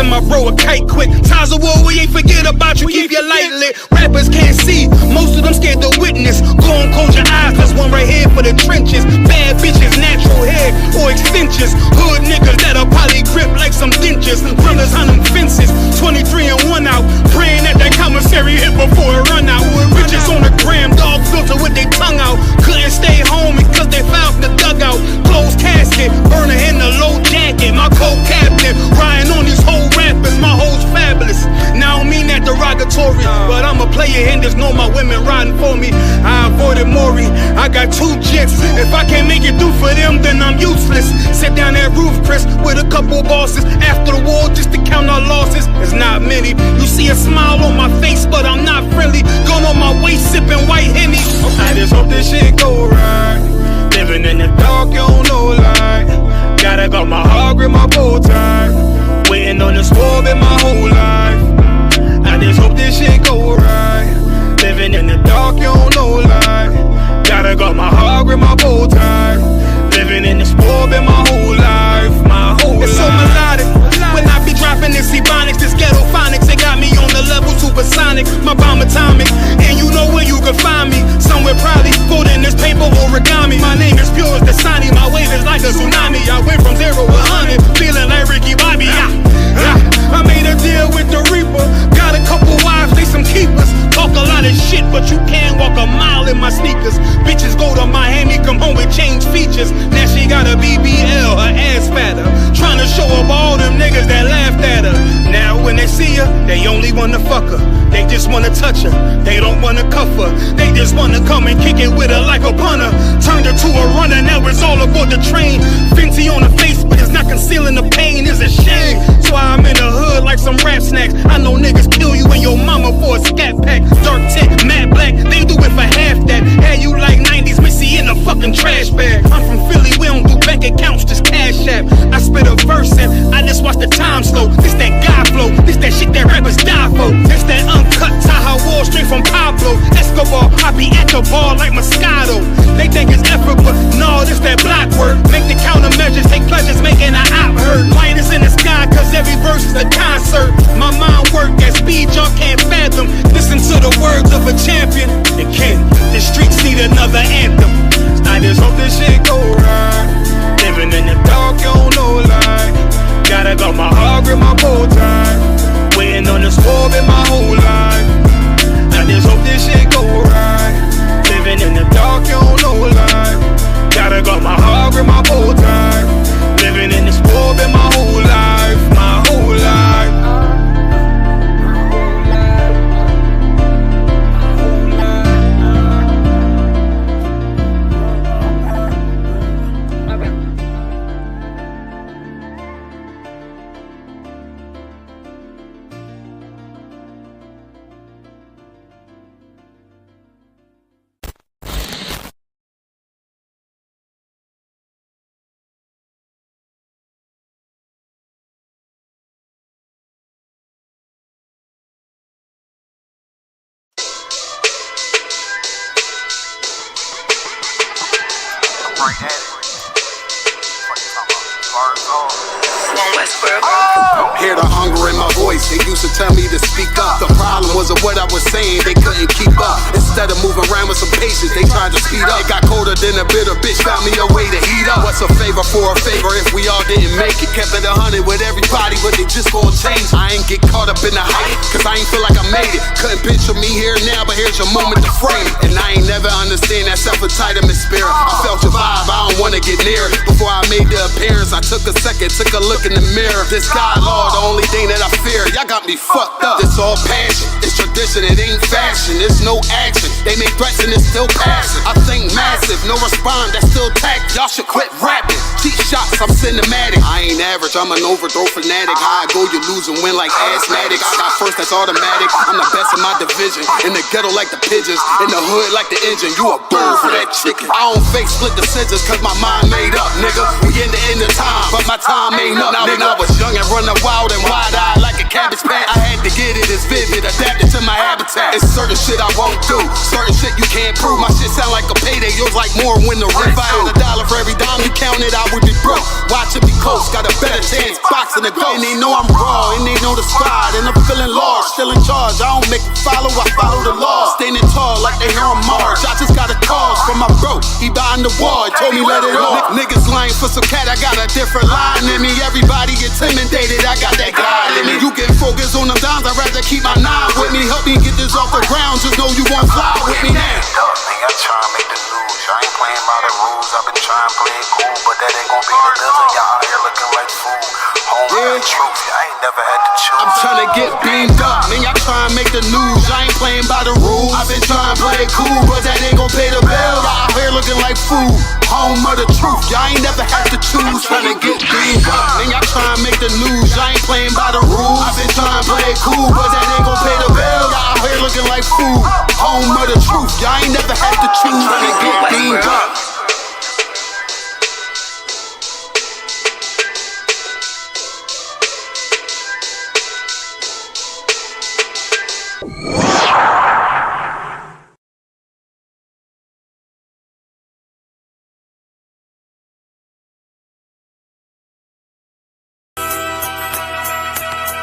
send my bro a kite quick. Times of war, we ain't forget about you, keep your light lit. Rappers can't see, most of them scared to witness. Go on, close your eyes, there's one right here for the trenches. Bad bitches, natural hair or extensions. Hood niggas that'll probably grip like some dentures. Brothers on them fences, 23 and 1 out. Praying that commissary hit before it run out. Bitches on the gram, dog filter with their tongue out. Couldn't stay home because they found the dugout. Closed casket, burner in the low jacket. My co-captain, riding on these whole rappers. My hoes fabulous. Now I don't mean that derogatory, but I'm a player and there's no my women riding for me. I avoided Maury, I got 2 jets. If I can't make it through for them, then I'm useless. Sit down that roof, Chris, with a couple bosses. After the war, just to count our losses. It's not many. You see a smile on my face, but I'm not friendly. Going on my way, sipping white Henny. I just hope this shit go right. Living in the dark, you don't know light. Gotta got my heart with my bow tie. Waiting on the swab in my whole life. I just hope this shit go right. Living in the dark, you don't know light. Gotta got my heart with my bow tie. Living in the swab in my whole life. My whole life. It's so melodic. When I be dropping this ebonics, this ghetto phonics, it got me on the level supersonic. My bomb atomic, and you know where you can find me. Somewhere probably folding this paper origami. My name is pure as the Sani, my wave is like a tsunami. I went from 0 to 100, feeling like Ricky Bobby. I made a deal with the Reaper. Got a couple wives, they some keepers. Talk a lot of shit, but you can't walk a mile in my sneakers. Bitches go to Miami, come home with change features. Now she got a BBL, her ass fatter. Trying to show up all them niggas that laughed at her. Now when they see her, they only wanna fuck her. They just wanna touch her, they don't wanna cuff her. They just wanna come and kick it with her like a punter. Turned her to a runner, now it's all aboard the train. Fenty on her face, but it's not concealing the pain, it's a shame. So I'm in the hood like some rap snacks. I know niggas kill you and your mama for a scat pack. Dark tint, matte black, they do it for half that. Had you like 90s Missy in a fucking trash bag. I'm from Philly, we don't do bank accounts, just cash app. I spit a verse and I just watch the time slow. This that God flow, this that shit that rappers die for. This that uncut Taha Wall straight from Pablo Escobar. I be at the bar like Moscato. They think it's effort, but no, this that block work. Make the countermeasures, take pleasures, making an op hurt. Light is in the sky, cause every verse is a concert. My mind work at speed y'all can't fathom. Listen to the words of a champion. It can't, the streets need another anthem. I just hope this shit go right. Living in the dark, you don't know light. Gotta got my heart with my bow tie. Waiting on the swab in my whole life. I just hope this shit go right. Living in the dark, you don't know light. Gotta got my heart with my bow tie. Living in the swab in my whole life. My whole life. Right at it. What you talking about? Bars on. Hear the hunger in my voice, they used to tell me to speak up. The problem wasn't what I was saying, they couldn't keep up. Instead of moving around with some patience, they tried to speed up. It got colder than a bitter bitch, found me a way to heat up. What's a favor for a favor if we all didn't make it? Kept it 100 with everybody, but they just gon' change. I ain't get caught up in the hype, cause I ain't feel like I made it. Couldn't picture me here now, but here's your moment to frame it. And I ain't never understand that self-entitlement spirit. I felt your vibe, I don't wanna get near it. Before I made the appearance, I took a second, took a look in the mirror. This God, Lord, the only thing that I fear. Y'all got me fucked up. It's all passion, it's tradition, it ain't fashion. There's no action, they make threats and it's still passing. I think massive, no respond, that's still tact. Y'all should quit rapping. Cheap shots, I'm cinematic. I ain't average, I'm an overthrow fanatic. How I go, you lose and win like asthmatics. I got first, that's automatic. I'm the best in my division. In the ghetto like the pigeons, in the hood like the engine. You a bird for that chicken. I don't fake split decisions cause my mind made up, nigga. We in the end of time, but my time ain't up, nigga. When I was young and running wild and wide-eyed like a cabbage patch, I had to get it as vivid, adapted to my habitat. It's certain shit I won't do, certain shit you can't prove. My shit sound like a payday, yours like more when the rent. If I had $1 for every dime you counted, I would be broke. Watch it be close, got a better chance boxing and the ghost. And they know I'm raw, and they know the squad, and I'm feeling lost, still in charge. I don't make it follow, I follow the law. Standing tall like they hear on Mars. I just got a call from my bro, he behind the wall, he told me let it off. Niggas lying for some cat, I got a different line in me. Everybody intimidated, I got that guy in me. You can focus on them dimes, I'd rather keep my nine with me. Help me get this off the ground, just know you won't fly with me now. Nigga, I'm trying to make the news. I ain't playing by the rules. I've been trying to play it cool, but that ain't gonna be the deal. Y'all out here looking like fool. Home yeah. Truth, I ain't never had to choose. I'm trying to get beamed up, man. Y'all trying to make the news. I ain't playing by the rules. I've been trying to play it cool, but that ain't gonna pay the bill. Y'all out here looking like fool. Home of the truth, y'all ain't never had to choose. Trying to get beamed up, man. Y'all trying to make the news. I ain't playing by the rules. I've been trying to play it cool, but that ain't gonna pay the bill. Y'all out here looking like fool. Home of the truth, y'all ain't never had to choose. Trying to get beamed up.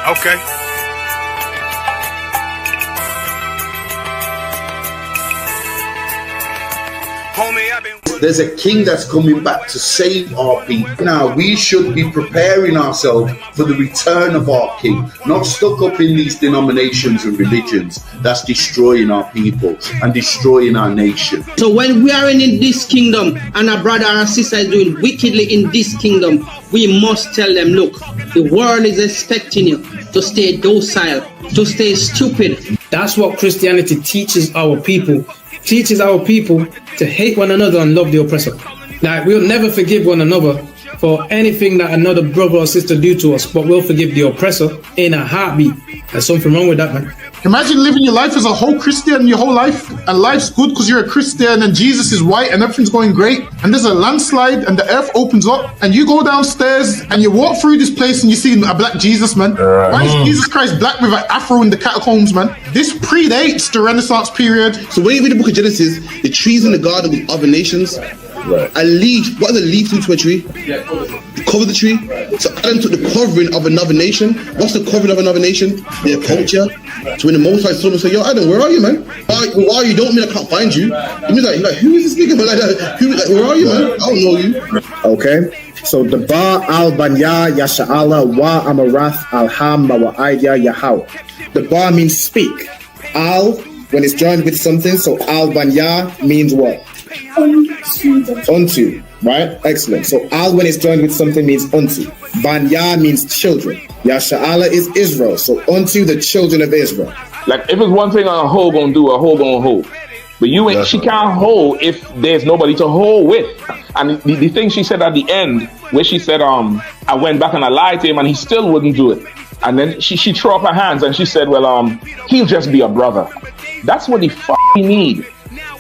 Okay. Homie, I've been... There's a king that's coming back to save our people. Now, we should be preparing ourselves for the return of our king, not stuck up in these denominations and religions that's destroying our people and destroying our nation. So when we are in this kingdom and a brother or a sister is doing wickedly in this kingdom, we must tell them, look, the world is expecting you to stay docile, to stay stupid. That's what Christianity teaches our people. Teaches our people to hate one another and love the oppressor. Like, we'll never forgive one another for anything that another brother or sister do to us, but we'll forgive the oppressor in a heartbeat. There's something wrong with that, man. Imagine living your life as a whole Christian your whole life, and life's good because you're a Christian and Jesus is white and everything's going great, and there's a landslide and the earth opens up and you go downstairs and you walk through this place and you see a black Jesus, man. Why is Jesus Christ black with an afro in the catacombs, man? This predates the Renaissance period. So when you read the book of Genesis, the trees in the garden with other nations, a leaf, what does a leaf do to a tree? Cover the tree. So Adam took the covering of another nation. What's the covering of another nation? Their culture. So when the Most High saw him, say, yo, Adam, where are you, man? Where are you? Don't mean I can't find you. It means like who is this nigga? Like, where are you, man? I don't know you. Okay. So the Ba al Banya Yasha'ala wa Amarath al Ham Mawa'aya Yahweh. The Ba means speak. Al, when it's joined with something, so al Banya means what? Unto, right? Excellent. So al, when it's joined with something, means unto. Banya means children. Yasha'ala is Israel. So unto the children of Israel. Like, if it's one thing a hoe gonna do, a hoe gonna hold. But you ain't, she can't hold if there's nobody to hold with. And the thing she said at the end, where she said, I went back and I lied to him and he still wouldn't do it. And then she threw up her hands and she said, well, he'll just be a brother. That's what we need.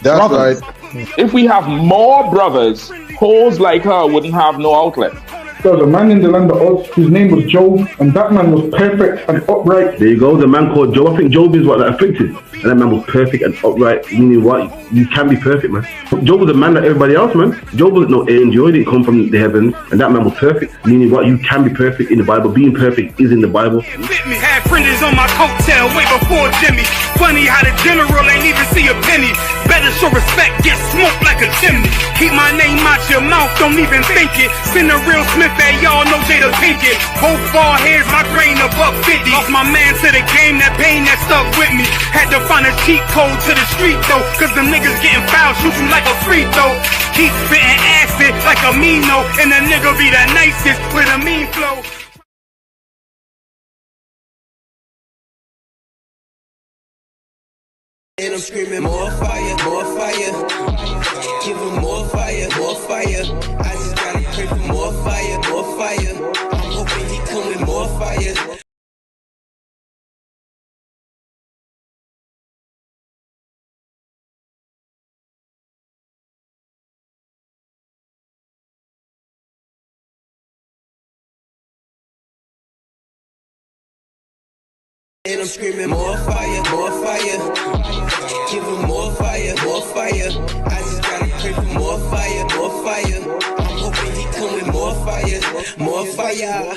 That's brothers. Right. If we have more brothers, hoes like her wouldn't have no outlet. There was a man in the land of Oz whose name was Job, and that man was perfect and upright. There you go, the man called Job. I think Job is what that afflicted. And that man was perfect and upright, meaning what? You can be perfect, man. Job was a man like everybody else, man. Job wasn't no angel, he didn't come from the heavens, and that man was perfect, meaning what? You can be perfect in the Bible. Being perfect is in the Bible. With me, had printers on my coattail way before Jimmy. Funny how the general ain't even see a penny. Better show respect, get smoked like a chimney. Keep my name out your mouth, don't even think it. Send a real Smith at y'all know Jada Pinkett. Both ball heads, my grain above 50. Off my man to the game, that pain that stuck with me. Had to find a cheat code to the street though, cause the niggas getting foul, shoot you like a free throw. Keep spitting acid like a Mino, and the nigga be the nicest with a mean flow. And I'm screaming more fire, more fire. Give them more fire, more fire. I just gotta pray for more fire, more fire. I'm hoping he come with more fire. And I'm screaming more fire, more fire. Give them more fire, more fire. I just gotta pray for more fire, more fire. I'm hoping he come with more fire, more fire.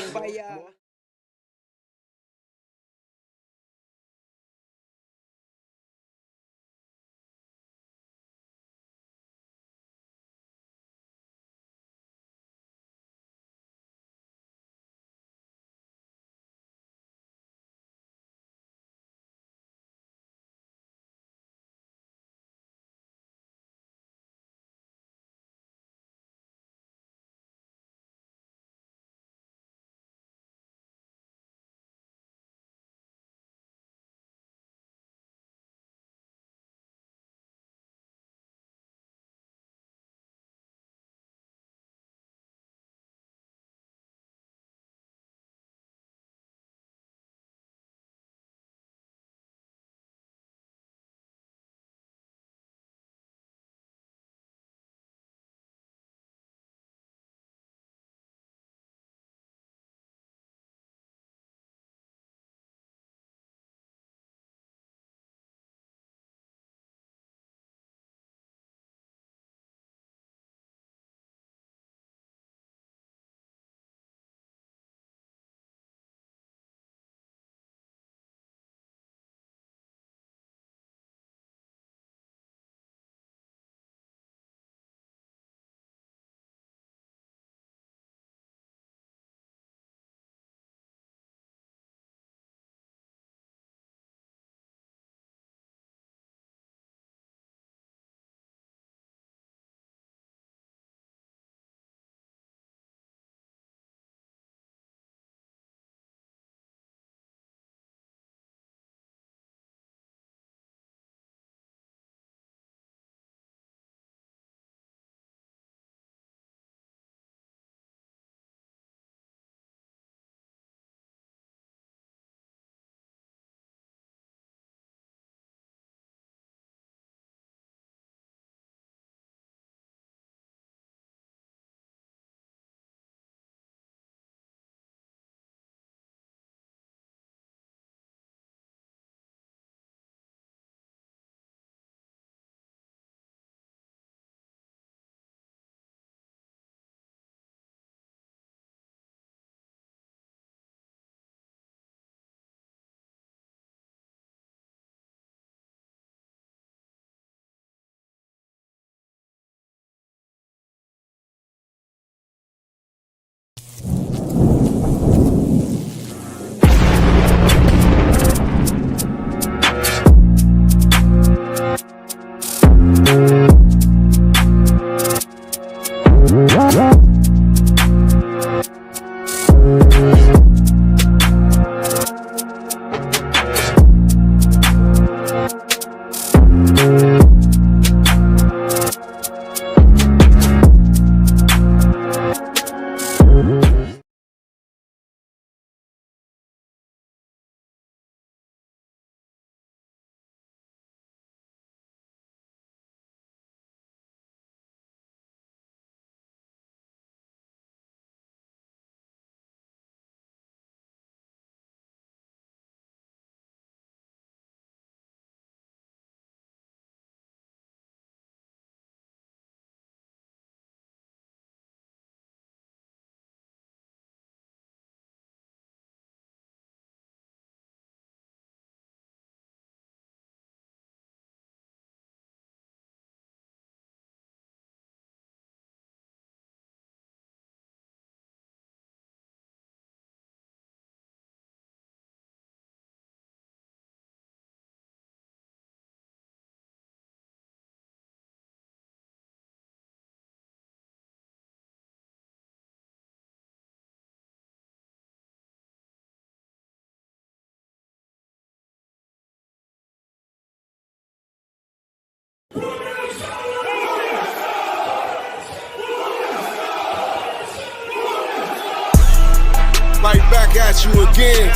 Right back at you again.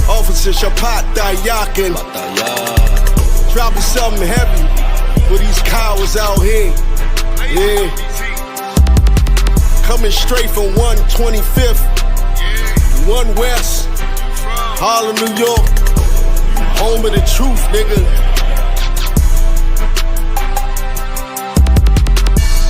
Officer Shapat Dayakin. Dropping something heavy for these cowards out here. Yeah. Coming straight from 125th, 1 West, Harlem, New York. Home of the truth, nigga.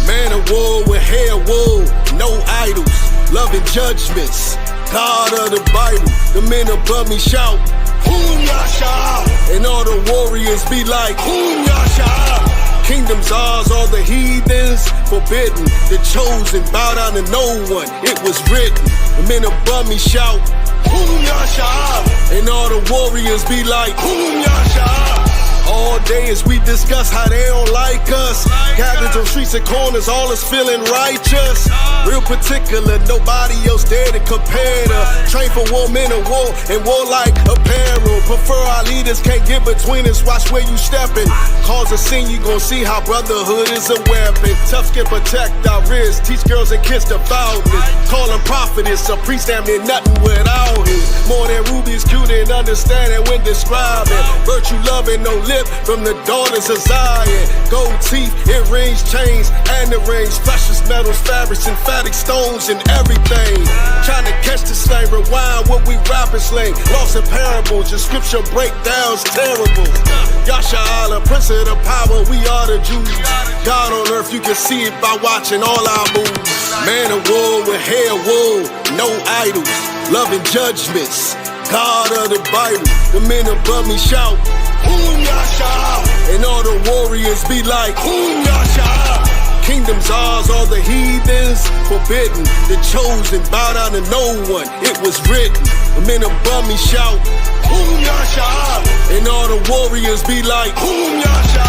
Man of war with hair wool, no idols, loving judgments. God of the Bible, the men above me shout, Hum Yasha, and all the warriors be like, Hum Yasha. Kingdoms ours, all the heathens forbidden. The chosen bow down to no one, it was written. The men above me shout, Hum Yasha, and all the warriors be like, Hum Yasha. All day as we discuss how they don't like us. Gathered on streets and corners, all is feeling righteous. Real particular, nobody else there to compare to. Train for war, men of war, and war like apparel. Prefer our leaders, can't get between us, watch where you stepping. Cause a scene, you gon' see how brotherhood is a weapon. Tough skin protect our wrists, teach girls and kids the foulness. Call them prophetess, a priest damn near nothing without him. More than rubies, cute and understanding when describing. Virtue loving, no lip from the daughters of Zion. Gold teeth, earrings, chains, and the rings. Precious metals, fabrics, emphatic stones, and everything. Trying to catch the slang, rewind what we rapping slang. Lost in parables, your scripture breakdowns terrible. Yasha Allah, Prince of the power, we are the Jews. God on earth, you can see it by watching all our moves. Man of war with hair wool, no idols, loving judgments. God of the Bible, the men above me shout, Hum Yasha, and all the warriors be like, Hum Yasha. Kingdoms ours, all the heathens forbidden. The chosen bow down to no one, it was written. The men above me shout, Hum Yasha, and all the warriors be like, Hum Yasha.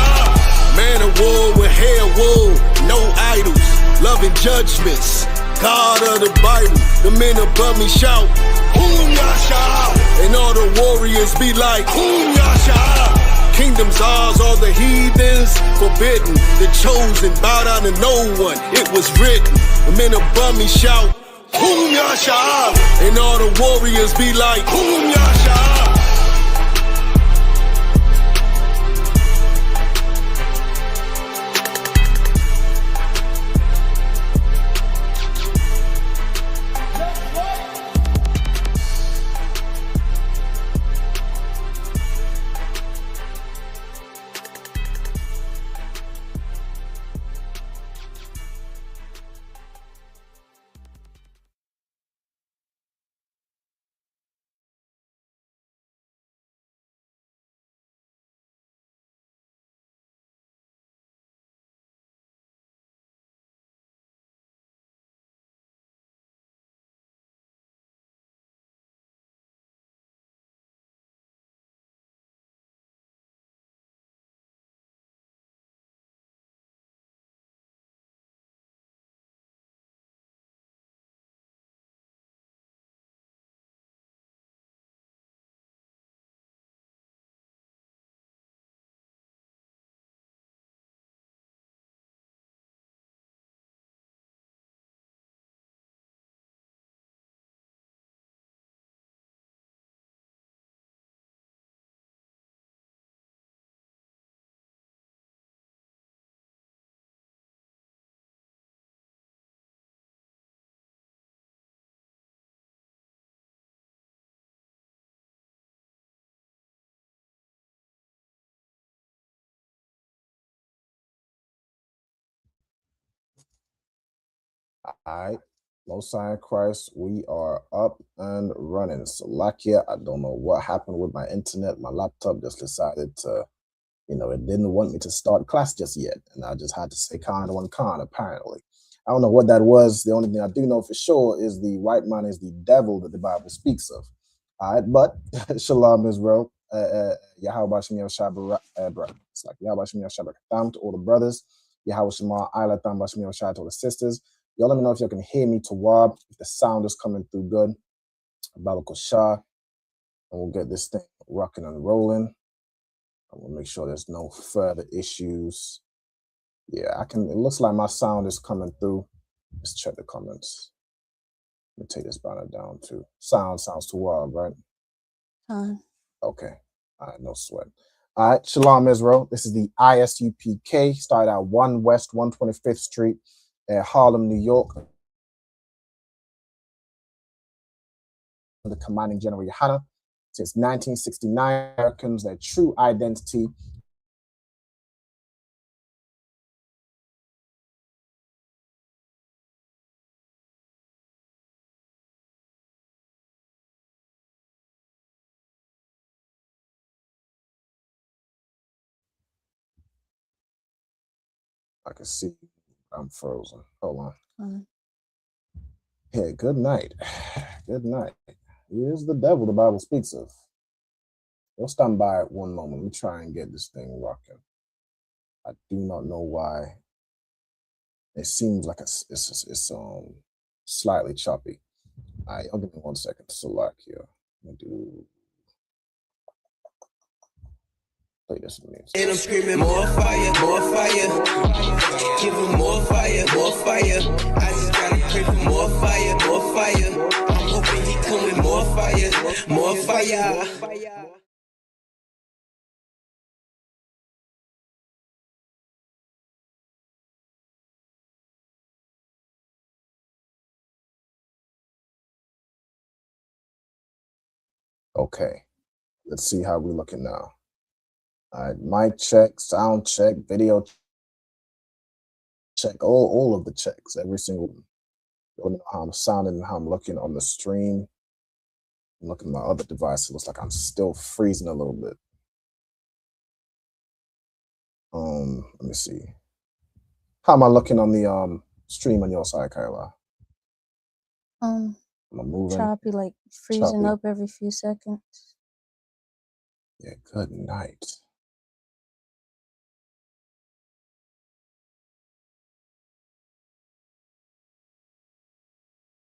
Man of war with hair wool, no idols, loving judgments. God of the Bible, the men above me shout, Hum Yasha, and all the warriors be like, Hum Yasha. Kingdoms ours, all the heathens forbidden. The chosen bow down to no one, it was written. The men above me shout, Hum Yasha, and all the warriors be like, Hum Yasha. All right. Most High in Christ, we are up and running. Salakia, I don't know what happened with my internet. My laptop just decided to, it didn't want me to start class just yet. And I just had to say kind one con, apparently. I don't know what that was. The only thing I do know for sure is the white man is the devil that the Bible speaks of. All right, but Shalom Israel. Yahweh Shem Yahweh it's like Yahweh Shem Yahweh to all the brothers. Yahweh Shema Isla Tam Bashem Yahweh to all the sisters. Y'all let me know if you can hear me to Wab, if the sound is coming through good. Babakal Shah. And we'll get this thing rocking and rolling. I will make sure there's no further issues. Yeah, it looks like my sound is coming through. Let's check the comments. Let me take this banner down too. Sounds too wild, right? Okay. All right, no sweat. All right, Shalom Israel. This is the ISUPK. Started at 1 West 125th Street at Harlem, New York. The commanding General Yohana. Since 1969, Americans, their true identity. I can see I'm frozen. Hold on. Yeah, good night. Good night. Here's the devil the Bible speaks of. We'll stand by at one moment. Let me try and get this thing rocking. I do not know why. It seems like it's slightly choppy. All right, I'll give me 1 second to select here. Let me play this music. And I'm screaming more fire, more fire. Give them more fire, more fire. I just gotta pray for more fire, more fire. I'm hoping he coming more fire, more fire. Okay, let's see how we're looking now. All right, mic check, sound check, video check, all of the checks, every single one. You know how I'm sounding and how I'm looking on the stream. I'm looking at my other device. It looks like I'm still freezing a little bit. Let me see. How am I looking on the stream on your side, Kyla? Am I moving? Choppy, like freezing Choppy. up every few seconds. Yeah, good night.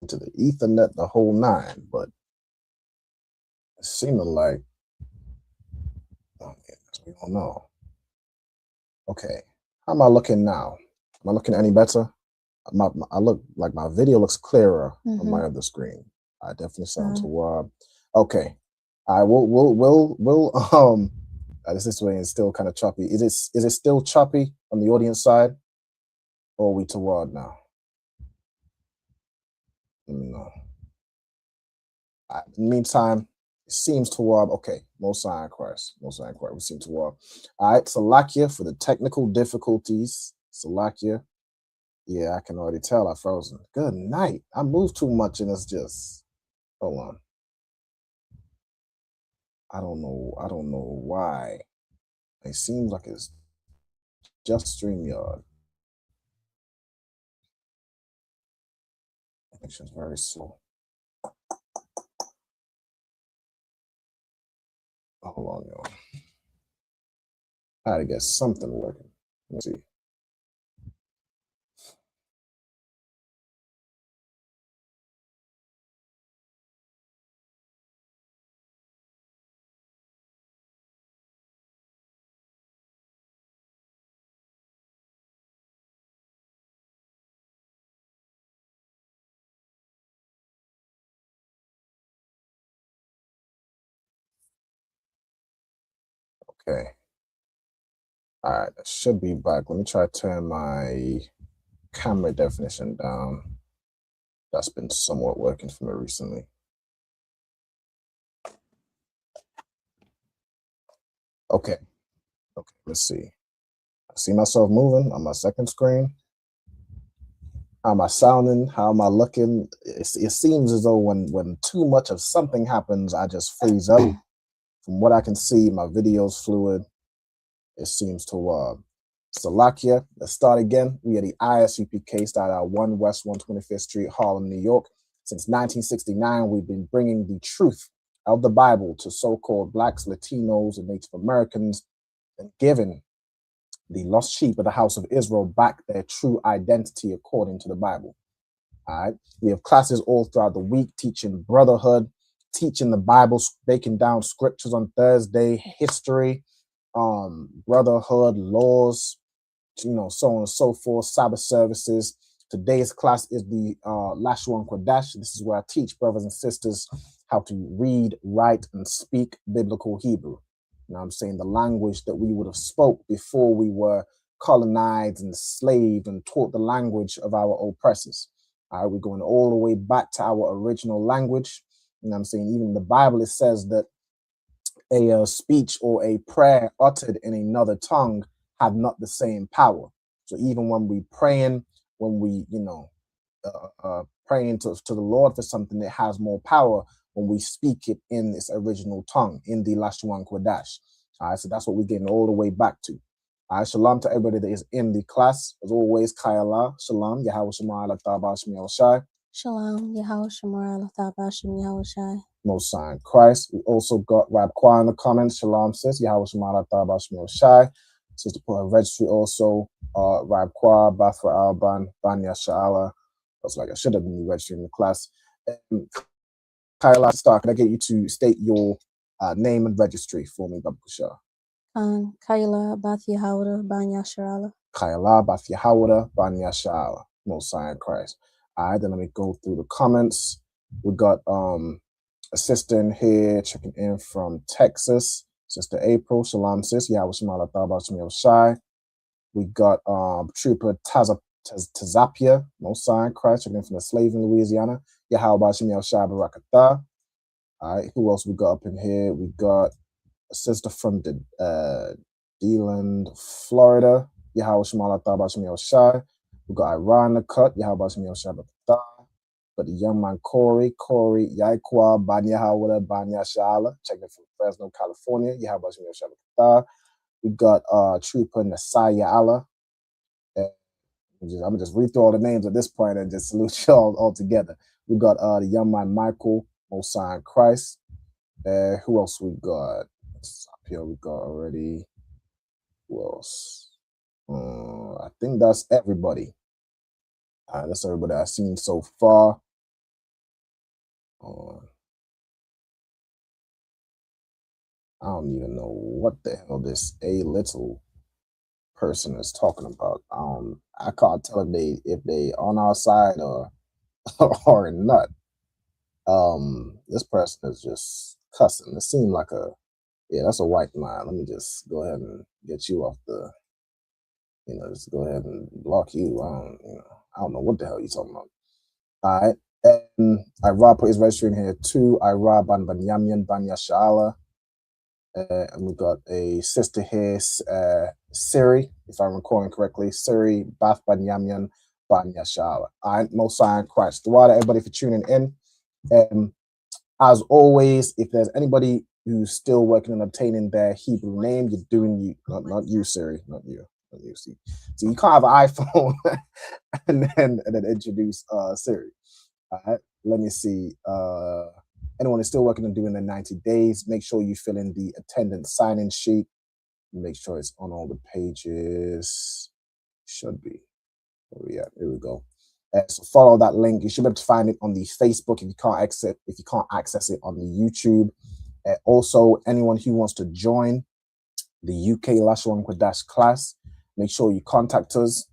To the Ethernet, the whole nine, but it seemed like, we don't know. Okay, how am I looking now? Am I looking any better? I look like my video looks clearer on my other screen. I definitely sound to Rob. Okay, I will this way is still kind of choppy. Is it still choppy on the audience side, or are we to Rod now? Let me know. In the meantime, it seems to Rob. Okay, Most High in Christ. We seem to Rob. All right, Salakia for the technical difficulties. Salakia. Yeah, I can already tell I frozen. Good night. I moved too much and it's just, hold on. I don't know why. It seems like it's just StreamYard. Connection's very slow. Hold on, y'all. I had to get something working. Let's see. Okay. All right, I should be back. Let me try to turn my camera definition down. That's been somewhat working for me recently. Okay, let's see. I see myself moving on my second screen. How am I sounding? How am I looking? It seems as though when too much of something happens, I just freeze up. From what I can see, my video's fluid. It seems to Salakia. Let's start again. We are the ISUPK, started at 1 West 125th Street, Harlem, New York. Since 1969, we've been bringing the truth of the Bible to so-called Blacks, Latinos, and Native Americans, and giving the lost sheep of the house of Israel back their true identity according to the Bible. All right. We have classes all throughout the week teaching brotherhood, teaching the Bible, breaking down scriptures on Thursday, history, brotherhood, laws, so on and so forth, Sabbath services, Today's class is the Lashawan Qadash. This is where I teach brothers and sisters how to read, write, and speak biblical Hebrew. You know what I'm saying? The language that we would have spoke before we were colonized and enslaved and taught the language of our oppressors. All right, we're going all the way back to our original language. You know what I'm saying? Even in the Bible, it says that a speech or a prayer uttered in another tongue have not the same power. So even when we praying, when we, praying to the Lord for something, it has more power when we speak it in its original tongue, in the Lashawan Qadash. All right, so that's what we're getting all the way back to. All right, shalom to everybody that is in the class. As always, Kayala, shalom, Yahweh Shema ala Tabash Shai. Shalom, Yahweh Shemar ala Tabashim Yahweh Shai. Most Sign Christ. We also got Rab Kwa in the comments. Shalom, sis. Yahweh Shema ala Tabash Shai. Sister put her registry also. Rab Kwa, Bafra Alban, Banya Sha'ala. I was like, I should have been registering in the class. Kayla, start. Can I get you to state your name and registry for me, Babu Shah? Kayla Bath Yahawada Banya Sharala. Kayla Bath Yahawada Banya Sha'ala. Most Sign Christ. All right, then let me go through the comments. We got a sister in here checking in from Texas. Sister April, shalom sis. Yahweh Shema ala Tabash Shai. We got Trooper Tazapia, Most Sign Christ, checking in from the slave in Louisiana. Yahweh Shema Shai Barakatah. All right, who else we got up in here? We got a sister from the DeLand, Florida. Yahweh Shema ala Tabash Shai. We got Iran in the cut. Yahweh Shema Shai Barakatah. But the young man Corey, Yaikwa, Banya Hawada, Banya Shala, checking from Fresno, California. Yahweh Shema Shai Barakatah. We got Trooper Nasaya Allah. I'm gonna just read through all the names at this point and just salute y'all all together. We got the young man Michael, Most Sign Christ. Who else we got? Up here we got already. Who else? I think that's everybody. That's everybody I've seen so far. I don't even know what the hell this A little person is talking about. I can't tell if they on our side or or not. This person is just cussing. It seemed like that's a white man. Let me just go ahead and get you off the, just go ahead and block you. I don't know what the hell you're talking about. All right. And Rob put his registering here too. Rob and Banyamyan Banya Shala. And we got a sister here, Siri, if I'm recalling correctly. Siri, Bath Banyamyan Banya Shala. All right, Most Sign Christ. Thank everybody for tuning in. As always, if there's anybody who's still working on obtaining their Hebrew name, you're doing you, not you, Siri, not you. See, so you can't have an iPhone and then introduce Siri. All right, let me see. Anyone is still working on doing their 90 days, make sure you fill in the attendance sign-in sheet. Make sure it's on all the pages. Should be. Where we at? Here we go. So follow that link. You should be able to find it on the Facebook if you can't access it on the YouTube. Also, anyone who wants to join the UK Lashawan Qadash class, make sure you contact us.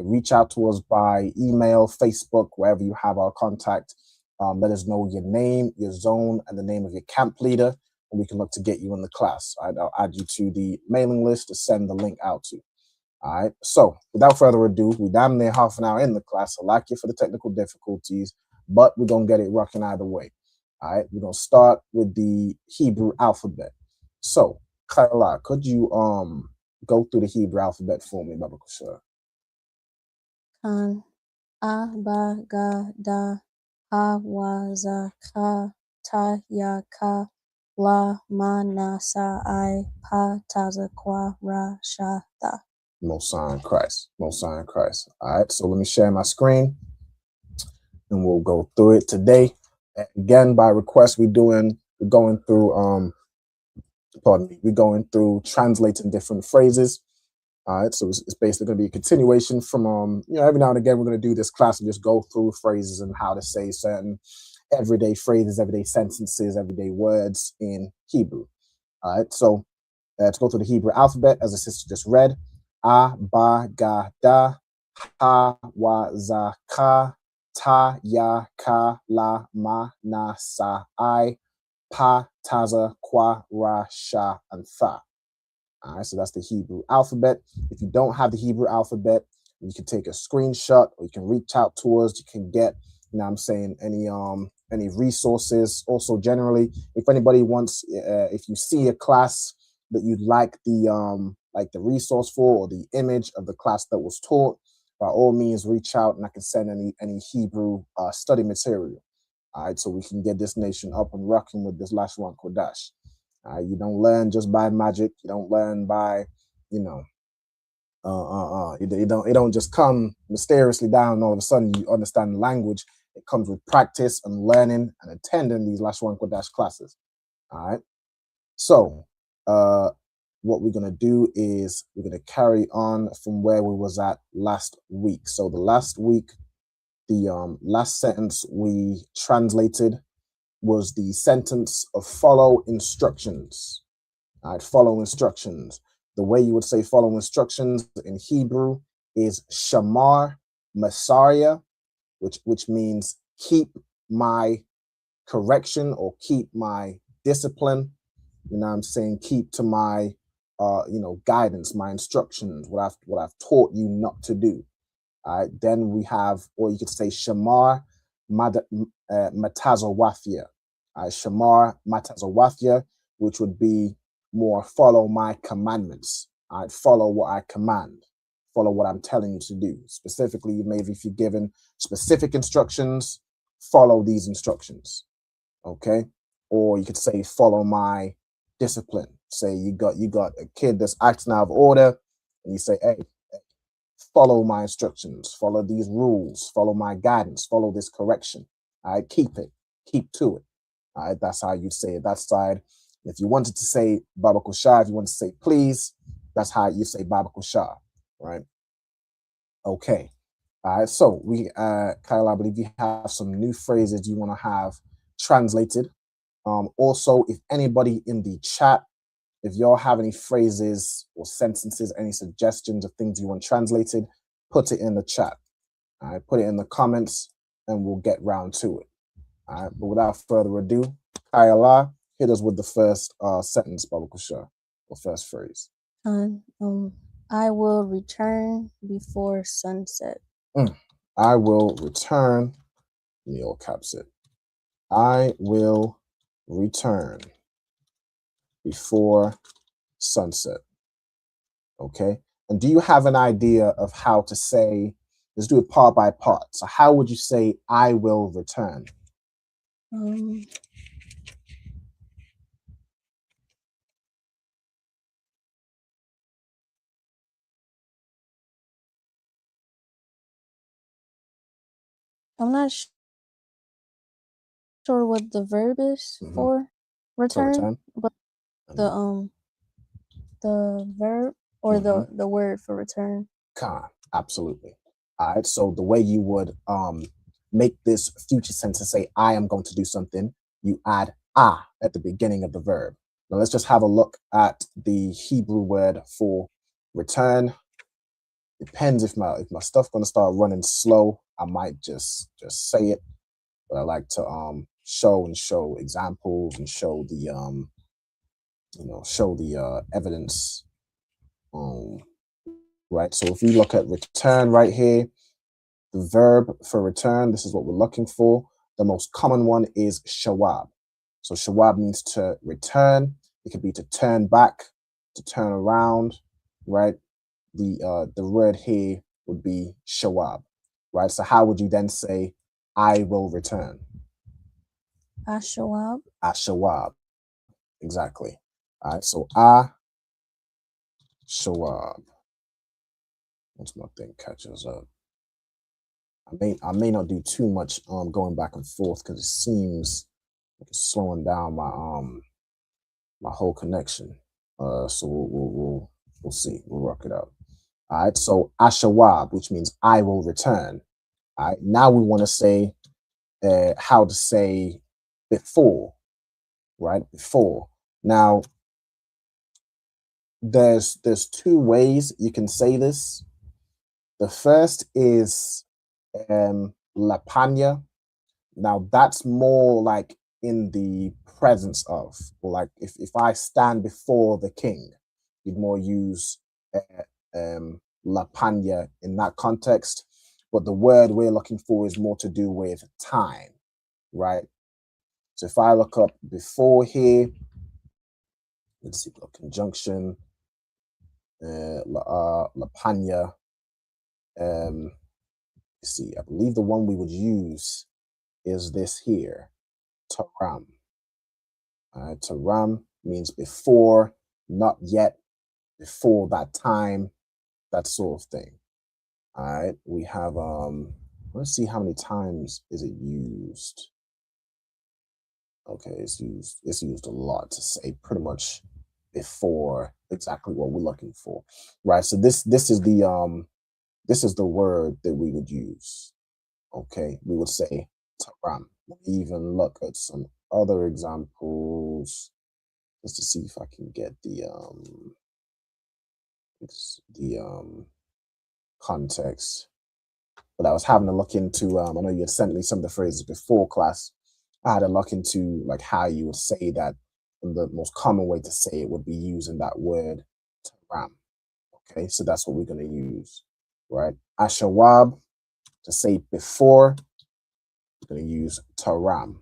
Reach out to us by email, Facebook, wherever you have our contact. Let us know your name, your zone, and the name of your camp leader, and we can look to get you in the class. All right, I'll add you to the mailing list to send the link out to. All right, so without further ado, we're down there half an hour in the class. I like you for the technical difficulties, but we're going to get it rocking either way. All right, we're going to start with the Hebrew alphabet. So, Kayla, could you go through the Hebrew alphabet for me, Baba Kushar? Kan, A, Ba, Ga, Da, Ha, Wa, Za, Ka, Ta, Ya, Ka, La, Ma, Na, Sa, I, Pa, Ta, Za, Kwa, Ra, Sha, Ta. Most Sign Christ. Most Sign Christ. All right, so let me share my screen and we'll go through it today. Again, by request, we're going through translating different phrases. All right, so it's basically going to be a continuation from every now and again we're going to do this class and just go through phrases and how to say certain everyday phrases, everyday sentences, everyday words in Hebrew. All right, so to go through the Hebrew alphabet, as the sister just read, A, Ba, Ga, Da, ha wa za ka ta ya ka la ma na sa I pa taza kwa ra sha and tha. All right, so that's the Hebrew alphabet. If you don't have the Hebrew alphabet, you can take a screenshot or you can reach out to us. You can get, you know what I'm saying, any resources. Also, generally, if anybody wants, if you see a class that you'd like the resource for or the image of the class that was taught, by all means, reach out and I can send any Hebrew study material. All right, so we can get this nation up and rocking with this Lashawan Qadash. You don't learn just by magic. You don't learn by, you know, it don't just come mysteriously down and all of a sudden you understand the language. It comes with practice and learning and attending these Lashawan Qadash classes. All right. So what we're gonna do is we're gonna carry on from where we was at last week. So the last week, the last sentence we translated was the sentence of follow instructions. All right, follow instructions. The way you would say follow instructions in Hebrew is shamar masaria, which means keep my correction or keep my discipline. You know what I'm saying? Keep to my guidance, my instructions, what I've taught you not to do. All right, then we have, or you could say shamar matazawafia. Shamar matazawafia, which would be more follow my commandments. All right, follow what I command, follow what I'm telling you to do. Specifically, maybe if you're given specific instructions, follow these instructions. Okay, or you could say follow my discipline. Say you got a kid that's acting out of order, and you say, hey, follow my instructions, follow these rules, follow my guidance, follow this correction. All right, keep to it. All right, that's how you say it. That side. If you wanted to say Baba Kushah, if you want to say please, that's how you say Baba Kushah, right? Okay. All right, so we, Kyle, I believe you have some new phrases you want to have translated. Also, if anybody in the chat, if y'all have any phrases or sentences, any suggestions of things you want translated, put it in the chat. All right, put it in the comments and we'll get round to it. All right, but without further ado, Kayala, hit us with the first sentence, Baba Kusha, or first phrase. I will return before sunset. I will return, let me all caps it. I will return before sunset. Okay. And do you have an idea of how to say, let's do it part by part. So how would you say I will return? I'm not sure what the verb is for return, but the verb or the word for return. Absolutely. All right. So the way you would make this future sentence say I am going to do something, you add at the beginning of the verb. Now let's just have a look at the Hebrew word for return. Depends if my stuff gonna start running slow, I might just say it. But I like to show examples and show the evidence. Right. So if we look at return right here, the verb for return, this is what we're looking for. The most common one is shawab. So shawab means to return. It could be to turn back, to turn around, right? The word here would be shawab, right? So how would you then say, I will return? Ashawab. Ashawab, exactly. All right, so shawab. Once my thing catches up, I may not do too much going back and forth because it seems like it's slowing down my my whole connection. So we'll see. We'll rock it out. All right. So ashawab, which means I will return. All right. Now we want to say how to say before, right? Before. Now there's two ways you can say this. The first is Lapanya. Now that's more like in the presence of, or like if I stand before the king, you'd more use Lapanya in that context. But the word we're looking for is more to do with time, right? So if I look up before here, let's see, conjunction, Lapanya. See, I believe the one we would use is this here, Taram. Taram means before, not yet, before that time, that sort of thing. All right, we have let's see how many times is it used. Okay, it's used a lot to say pretty much before exactly what we're looking for. Right. So this is the word that we would use. Okay, we would say Taram. We'll even look at some other examples just to see if I can get the context. But I was having a look into I know you had sent me some of the phrases before class. I had a look into like how you would say that, and the most common way to say it would be using that word Taram. Okay, so that's what we're going to use, right? Ashawab, to say before, we're going to use Taram.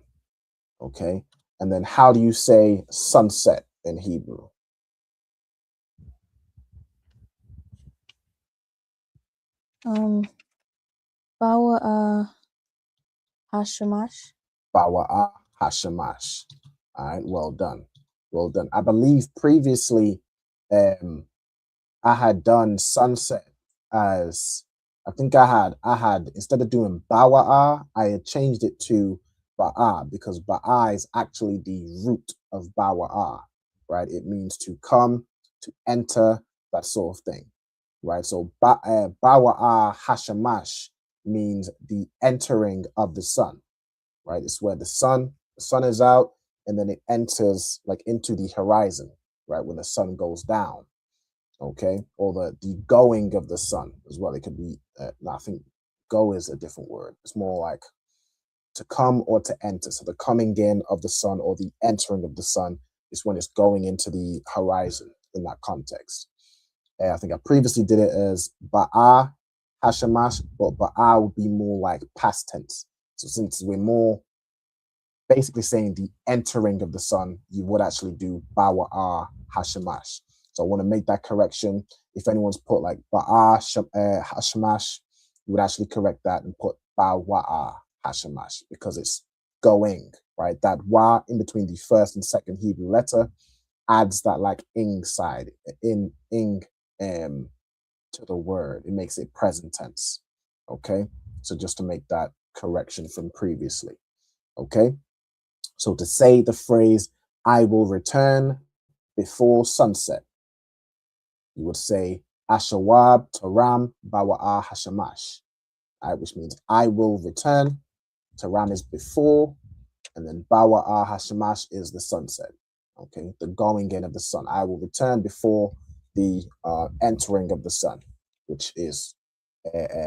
Okay, and then how do you say sunset in Hebrew? Bawa Hashemash. Bawa Hashemash. All right, well done. Well done. I believe previously I had done sunset as, I think I had instead of doing Bawa, I had changed it to Ba'a, because Ba'a is actually the root of Bawa, right? It means to come, to enter, that sort of thing, right? So Bawa Hashemash means the entering of the sun, right? It's where the sun is out, and then it enters like into the horizon, right? When the sun goes down, okay? Or the going of the sun as well. It could be, I think go is a different word. It's more like to come or to enter. So the coming in of the sun or the entering of the sun is when it's going into the horizon in that context. I think I previously did it as Ba'a Hashemash, but Ba'a would be more like past tense. So since we're more basically saying the entering of the sun, you would actually do Ba'a Hashemash. So I want to make that correction. If anyone's put like Ba'a Hashemash, you would actually correct that and put Ba'a Hashemash, because it's going, right? That wa in between the first and second Hebrew letter adds that like ing side, ing to the word. It makes it present tense. Okay, so just to make that correction from previously. Okay, so to say the phrase "I will return before sunset," you would say Ashawab Taram Bawa'a Hashamash, right, which means I will return. Taram is before, and then Bawa'a Hashamash is the sunset. Okay, the going in of the sun. I will return before the entering of the sun, which is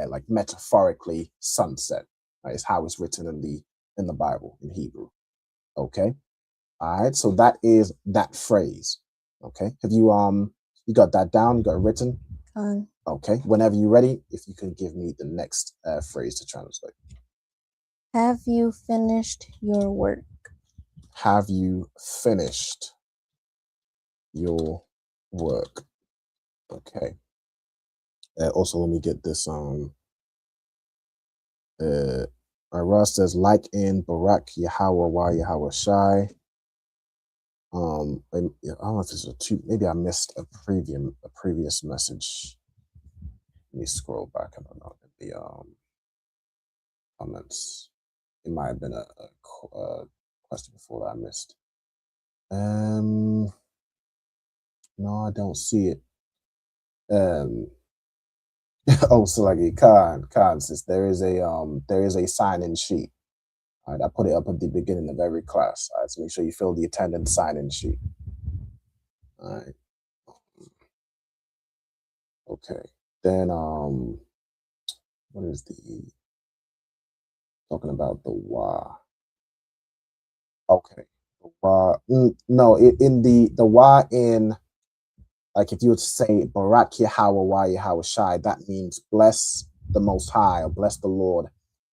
like metaphorically sunset. Right? It's how it's written in the Bible in Hebrew. Okay, all right. So that is that phrase. Okay, have you got that down? You got it written? Okay. Whenever you're ready, if you can give me the next phrase to translate. Have you finished your work? Have you finished your work? Okay. Also, let me get this. Ross says, like in Barak Yahweh Wa Yahweh Shai. I don't know if it's maybe I missed a previous message. Let me scroll back. I don't know the comments. It might have been a question before that I missed. No, I don't see it. Oh, so like a Khan says there is a sign-in sheet. All right, I put it up at the beginning of every class. All right, so make sure you fill the attendance sign-in sheet. All right. Okay. Then what is the talking about the wa? Okay, the wa. No, in the wa in, like if you were to say Barak Yahweh Wa Yahweh Shai, that means bless the Most High or bless the Lord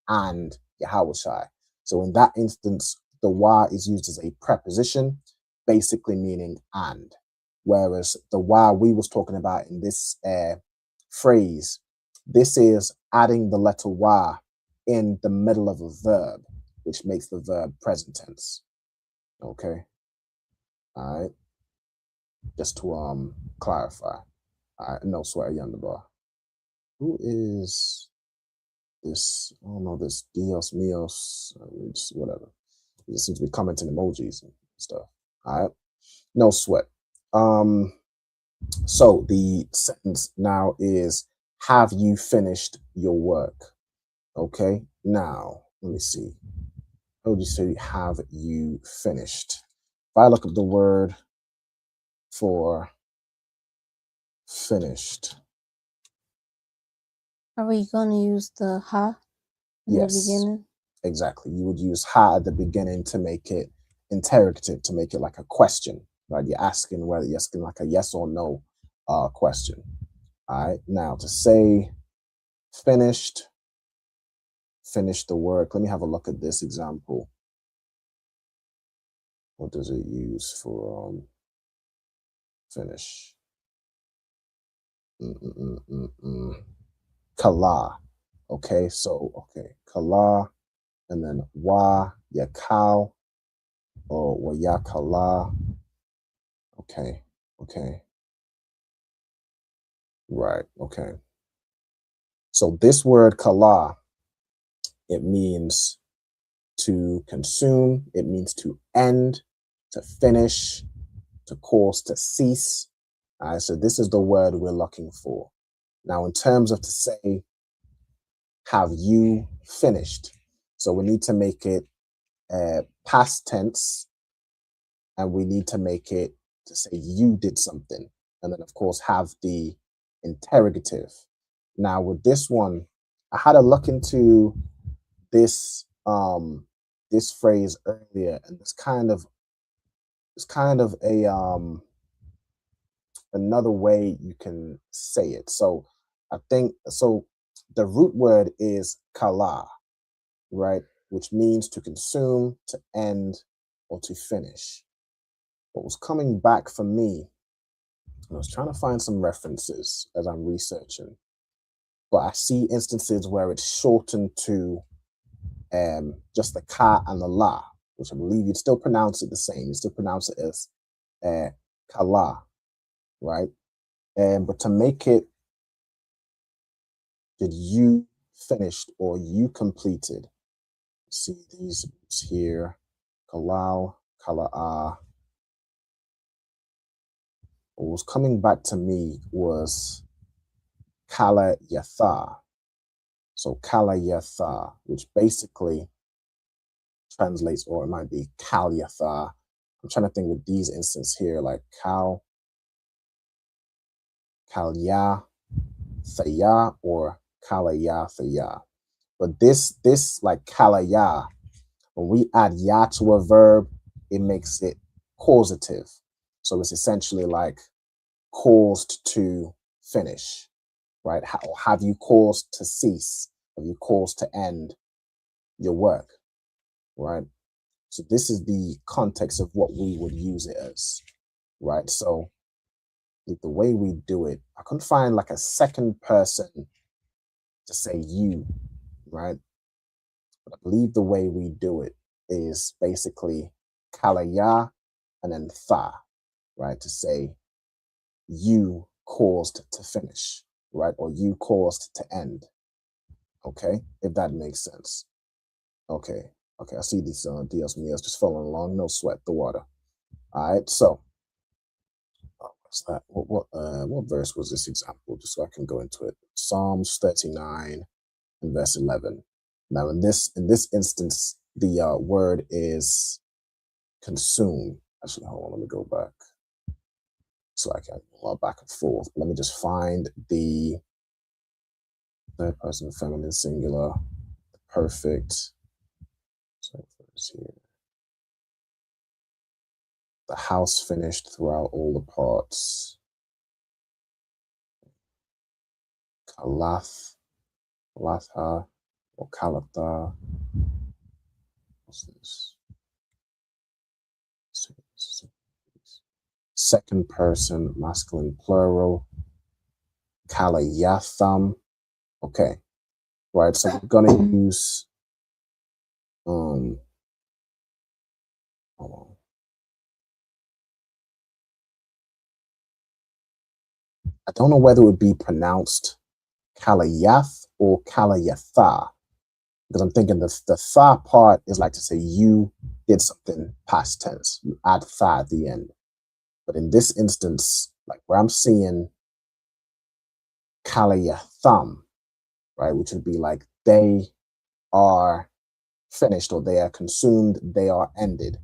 and Yahweh Shai. So in that instance, the wa is used as a preposition, basically meaning and. Whereas the wa we was talking about in this phrase, this is adding the letter wa in the middle of a verb, which makes the verb present tense. Okay. All right. Just to clarify. All right. No swear yonder bar. Who is this? I don't know, this Dios Mios, whatever. It seems to be commenting emojis and stuff. All right. No sweat. So the sentence now is, have you finished your work? Okay. Now, let me see. How would you say, have you finished? If I look up the word for finished. Are we going to use the ha in the beginning? Exactly. You would use ha at the beginning to make it interrogative, to make it like a question, right? You're asking whether you're asking like a yes or no question. All right. Now to say finished, finish the work. Let me have a look at this example. What does it use for finish? Kala. Okay, so kala, and then wa yakal or wa yakala. Okay. Right, okay. So this word kala, it means to consume, it means to end, to finish, to cause to cease. All right, so this is the word we're looking for. Now, in terms of to say, have you finished? So we need to make it past tense, and we need to make it to say you did something. And then, of course, have the interrogative. Now, with this one, I had a look into this this phrase earlier, and it's kind of a another way you can say it. So I think so. The root word is kala, right, which means to consume, to end, or to finish. What was coming back for me, I was trying to find some references as I'm researching, but I see instances where it's shortened to just the ka and the la, which I believe you'd still pronounce it the same. You still pronounce it as kala, right? But to make it, did you finished or you completed? See these here, kalal, kala'a. What was coming back to me was kala yatha. So kala yatha, which basically translates, or it might be kal yatha. I'm trying to think with these instances here, like kal ya thaya, or kala ya thaya. But this like kala ya, when we add ya to a verb, it makes it causative. So it's essentially like caused to finish, right? Have you caused to cease? Have you caused to end your work, right? So this is the context of what we would use it as, right? So the way we do it, I couldn't find like a second person to say you, right? But I believe the way we do it is basically kalaya and then tha, right? To say you caused to finish, right? Or you caused to end. Okay, if that makes sense. Okay, I see these Dios Mios just following along. No sweat, the water. All right, so what's that? What verse was this example? Just so I can go into it. Psalms 39 and verse 11. Now, in this instance, the word is consume. Actually, hold on, let me go back so I can go back and forth. Let me just find the Third person feminine singular. Perfect. So first here. The house finished throughout all the parts. Kalath, Kalatha, or Kalatha. What's this? Second person, masculine plural. Kalayatham. Okay. Right, so we're gonna use hold on. I don't know whether it would be pronounced Kalayath or Kalayatha, because I'm thinking the tha part is like to say you did something past tense. You add tha at the end. But in this instance, like where I'm seeing Kalayatham, right, which would be like they are finished or they are consumed, they are ended.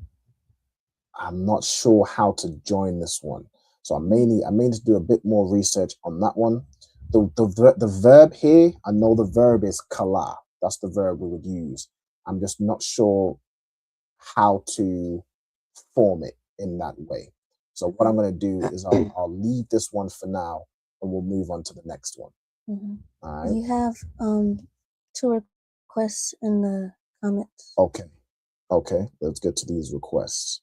I'm not sure how to join this one. So I may need to do a bit more research on that one. The verb here, I know the verb is kala. That's the verb we would use. I'm just not sure how to form it in that way. So what I'm going to do is I'll leave this one for now, and we'll move on to the next one. Mm-hmm. All right. You have 2 requests in the comments. Okay. Let's get to these requests.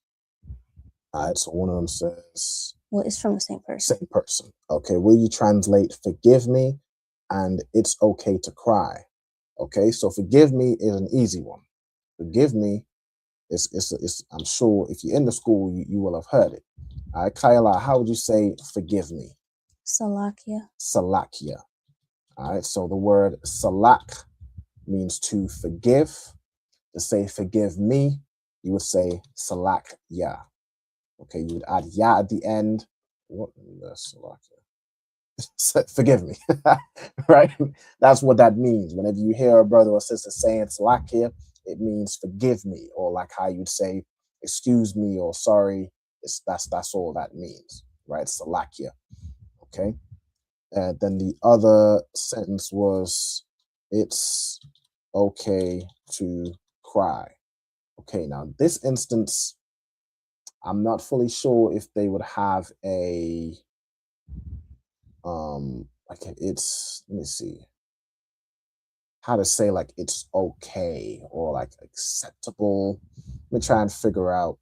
All right. So one of them says, well, it's from the same person. Same person. Okay. Will you translate "forgive me" and "it's okay to cry"? Okay. So "forgive me" is an easy one. Forgive me is I'm sure if you're in the school, you will have heard it. All right, Kayla, how would you say "forgive me"? Salakia. Salakia. All right. So the word salak means to forgive. To say "forgive me," you would say salak ya. Okay, you would add ya at the end. What in the salakia? Forgive me, right? That's what that means. Whenever you hear a brother or sister saying salakia, it means forgive me, or like how you'd say excuse me or sorry. That's all that means, right? Salakia. Okay. Then the other sentence was, "It's okay to cry." Okay, now this instance, I'm not fully sure if they would have a like it's, let me see how to say like it's okay or like acceptable. Let me try and figure out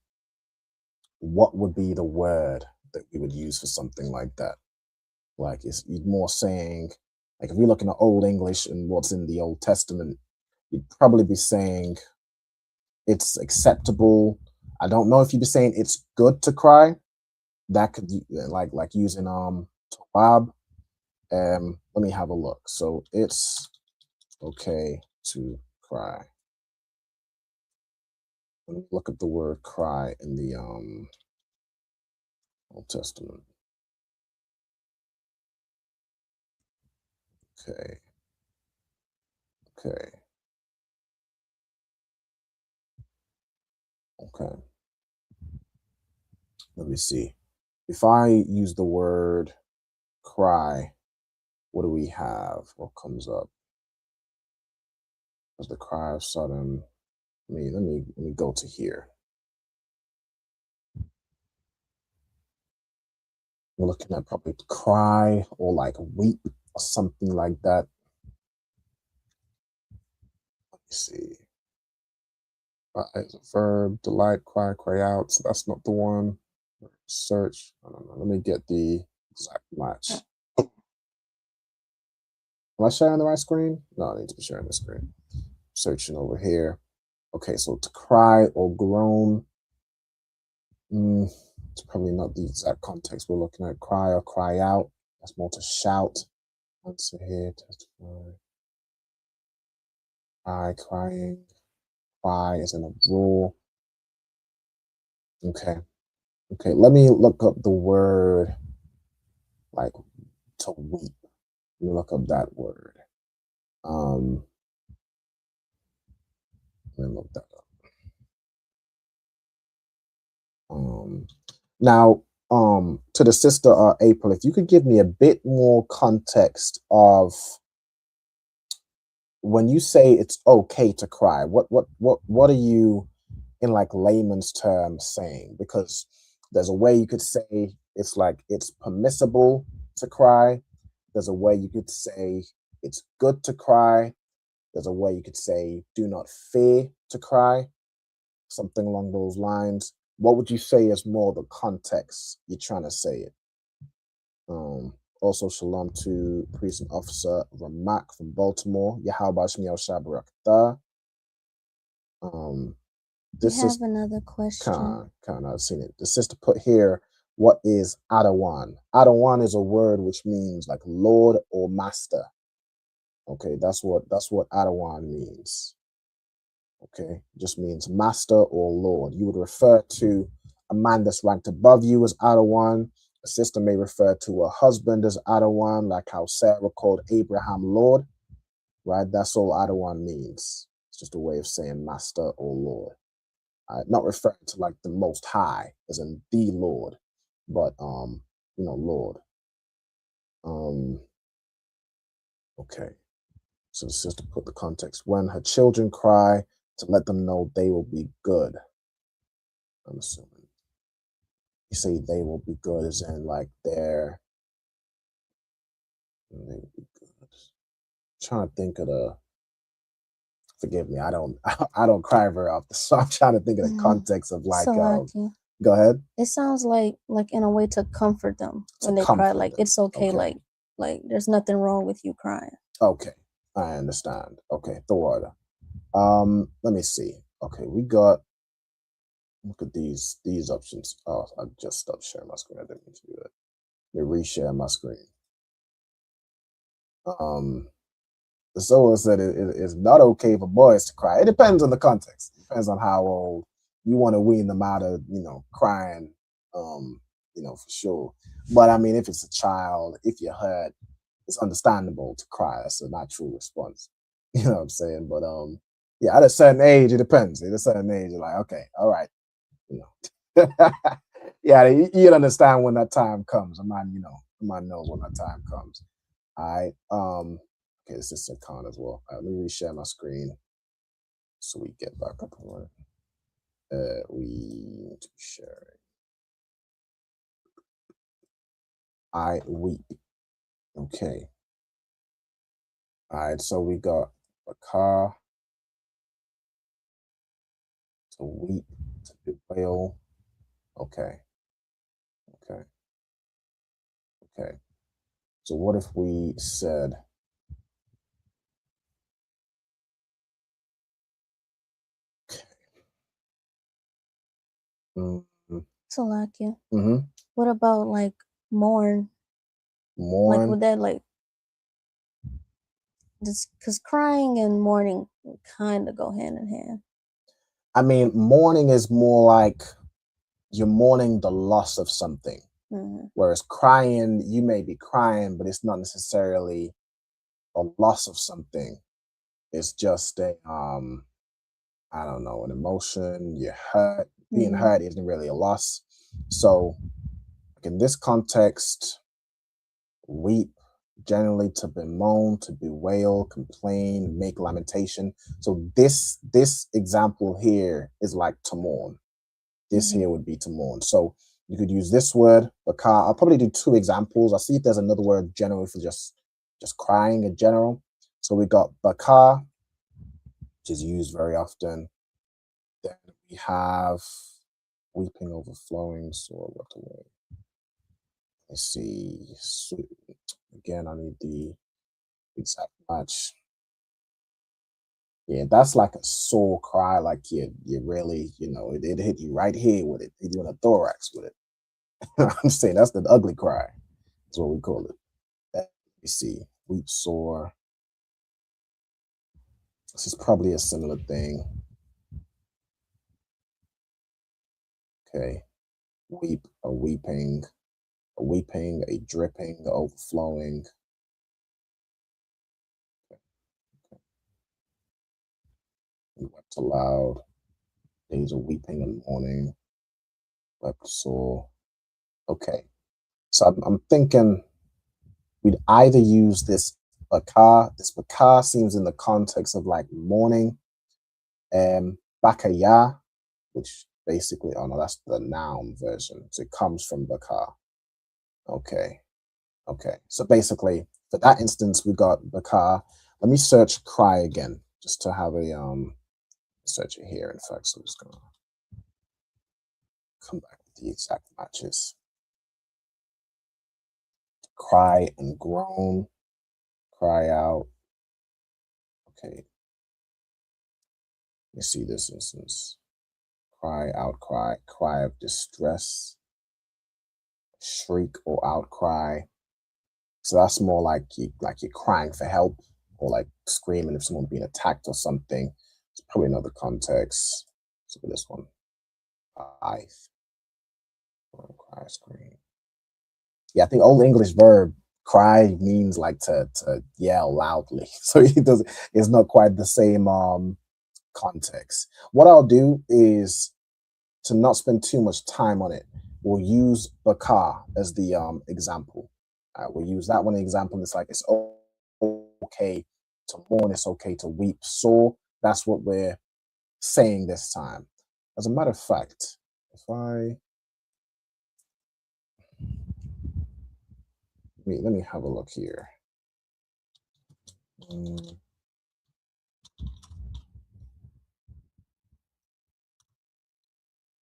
what would be the word that we would use for something like that. Like it's more saying, like if you're looking at Old English and what's in the Old Testament, you'd probably be saying it's acceptable. I don't know if you'd be saying it's good to cry. That could like using Tawab. Let me have a look. So it's okay to cry. Let me look at the word cry in the Old Testament. Okay. Let me see. If I use the word cry, what do we have? What comes up? As the cry of Sodom. Let me go to here. We're looking at probably cry or like weep or something like that. Let me see. Cry is a verb. Delight, cry, cry out. So that's not the one. Search. I don't know. Let me get the exact match. Am I sharing the right screen? No, I need to be sharing the screen. Searching over here. Okay, so to cry or groan. It's probably not the exact context we're looking at. Cry or cry out. That's more to shout. Answer here. Testify. Cry, crying. Cry is in a roar. Okay. Let me look up the word like to weep. Let me look up that word. Let me look that up. Now, to the sister April, if you could give me a bit more context of when you say it's okay to cry, what are you, in like layman's terms, saying? Because there's a way you could say it's like it's permissible to cry. There's a way you could say it's good to cry. There's a way you could say do not fear to cry, something along those lines. What would you say is more the context you're trying to say it? Also, shalom to priest and officer Ramak from Baltimore. Yahweh Shmi El Shabarakta. We have another question. I've seen it. The sister put here, what is Adawan? Adawan is a word which means like Lord or Master. Okay, that's what Adawan means. Okay, it just means Master or Lord. You would refer to a man that's ranked above you as Adawan. A sister may refer to a husband as Adawan, like how Sarah called Abraham Lord. Right, that's all Adawan means. It's just a way of saying Master or Lord. Not referring to like the Most High, as in the Lord, but Lord. Okay. So the sister put the context: when her children cry, to let them know they will be good. I'm assuming you say they will be good, as in like they will be good. I'm trying to think of the. Forgive me, I don't cry very often, so I'm trying to think of the context of like. Go ahead. It sounds like in a way to comfort them when they cry. Like it's okay. Like there's nothing wrong with you crying. Okay, I understand. Okay, the order. Let me see. Okay, we got. Look at these options. Oh, I just stopped sharing my screen. I didn't mean to do that. Let me reshare my screen. The soul said it's not okay for boys to cry. It depends on the context. It depends on how old you want to wean them out of, crying, for sure. But I mean, if it's a child, if you're hurt, it's understandable to cry. That's a natural response. You know what I'm saying? But yeah, at a certain age, it depends. At a certain age, you're like, okay, all right, yeah, you'd understand when that time comes. A man knows when that time comes. All right. Okay, this is Sakan as well. Let me reshare my screen so we get back up on it. We need to share it. I weep. Okay. All right, so we got a car to weep, to bewail. Okay. So what if we said, Salakia. What about like mourn? Mourn? Like would that like just because crying and mourning kind of go hand in hand? I mean, mourning is more like you're mourning the loss of something. Whereas crying, you may be crying, but it's not necessarily a loss of something. It's just a I don't know, an emotion. You're hurt. Being hurt isn't really a loss. So in this context, weep, generally to bemoan, to bewail, complain, make lamentation. So this example here is like to mourn. This here would be to mourn. So you could use this word, baka. I'll probably do two examples. I'll see if there's another word generally for just crying in general. So we got baka, which is used very often. Then we have weeping overflowing, so what away. Let's see. So again, I need the exact match. Yeah, that's like a sore cry, like you really, it hit you right here with it, hit you in the thorax with it. I'm saying that's the ugly cry. That's what we call it. Let me see. Weep, sore. This is probably a similar thing. Okay. Weep, a weeping, a dripping, a overflowing. We wept aloud. Days of weeping and mourning. Wept sore. Okay. So I'm thinking we'd either use this Baka. This baka seems in the context of like mourning. Bakaya, which basically, oh no, that's the noun version. So it comes from baka. Okay. Okay. So basically, for that instance, we got baka. Let me search cry again, just to have a search it here. In fact, so I'm just gonna come back with the exact matches. Cry and groan, cry out. Okay. Let me see this instance. Cry, outcry, cry of distress, shriek or outcry. So that's more like you're crying for help or like screaming if someone's being attacked or something. It's probably another context. So for this one, I cry, scream. Yeah, I think Old English verb cry means like to yell loudly. So it's not quite the same context. What I'll do is to not spend too much time on it. We'll use baka as the example. We'll use that one example. It's like it's okay to mourn, it's okay to weep. So that's what we're saying this time. As a matter of fact, if I let me have a look here.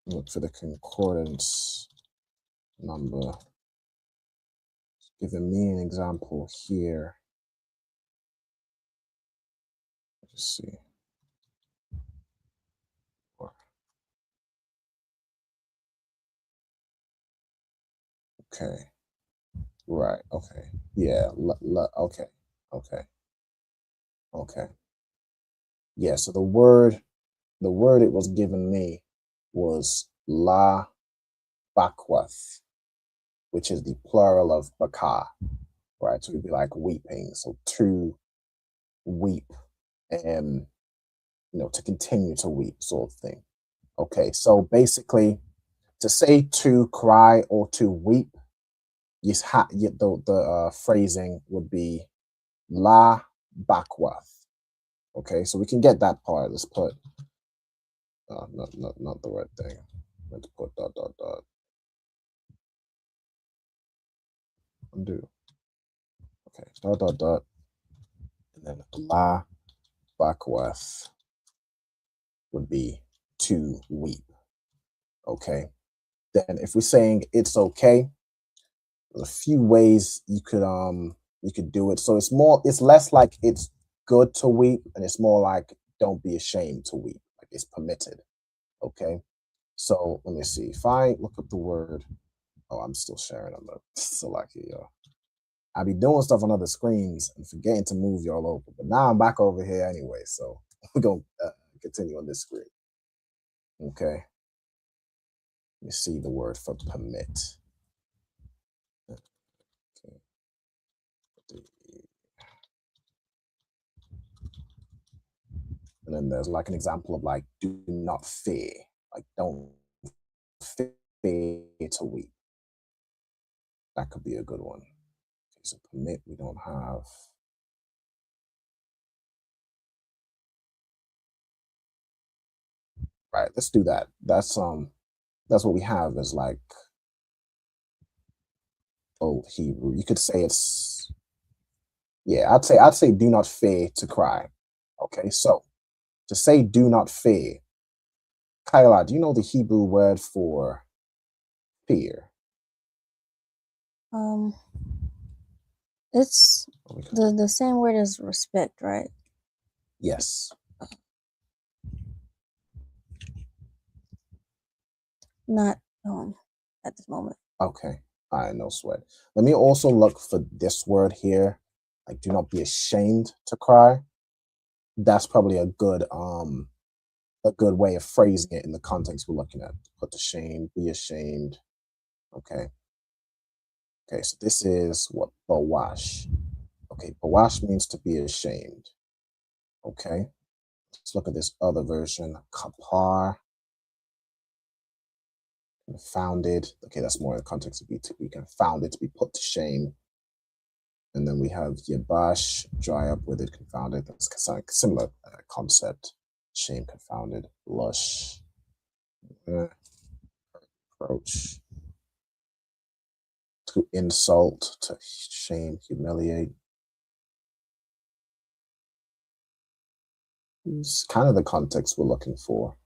Look for the concordance number. It's giving me an example here. Let's see. Okay. Right. Okay. Yeah. Okay. Okay. Okay. Yeah. So the word it was given me was la bakwath, which is the plural of baka. Right. So it'd be like weeping. So to weep, and to continue to weep, sort of thing. Okay. So basically, to say to cry or to weep, the phrasing would be la bakwath. Okay, so we can get that part. Let's put not the right thing. Let's put ... Undo. Okay, ... and then la bakwath would be to weep. Okay, then if we're saying it's okay, there's a few ways you could do it. So it's less like it's good to weep, and it's more like don't be ashamed to weep. Like it's permitted. Okay. So let me see. If I look up the word, I'm still sharing on the Salaki, y'all. I be doing stuff on other screens and forgetting to move y'all over. But now I'm back over here anyway. So we're gonna continue on this screen. Okay. Let me see the word for permit. Okay. And then there's like an example of like, do not fear. Like, don't fear to weep. That could be a good one. Okay, so permit, we don't have. Right, let's do that. That's what we have is like Old Hebrew. You could say it's, yeah, I'd say do not fear to cry. Okay, so to say do not fear, Kyla, do you know the Hebrew word for fear? It's the same word as respect, right? Yes. Not at this moment. Okay. All right, no sweat. Let me also look for this word here. Like, do not be ashamed to cry. That's probably a good way of phrasing it in the context we're looking at. Put to shame, be ashamed. Okay. Okay, so this is what bawash. Okay, bawash means to be ashamed. Okay. Let's look at this other version. Kapar. Confounded. Okay, that's more in the context of be confounded, to be put to shame. And then we have Yabash, dry up with it, confounded. That's similar concept. Shame, confounded. Lush, approach. To insult, to shame, humiliate. It's kind of the context we're looking for.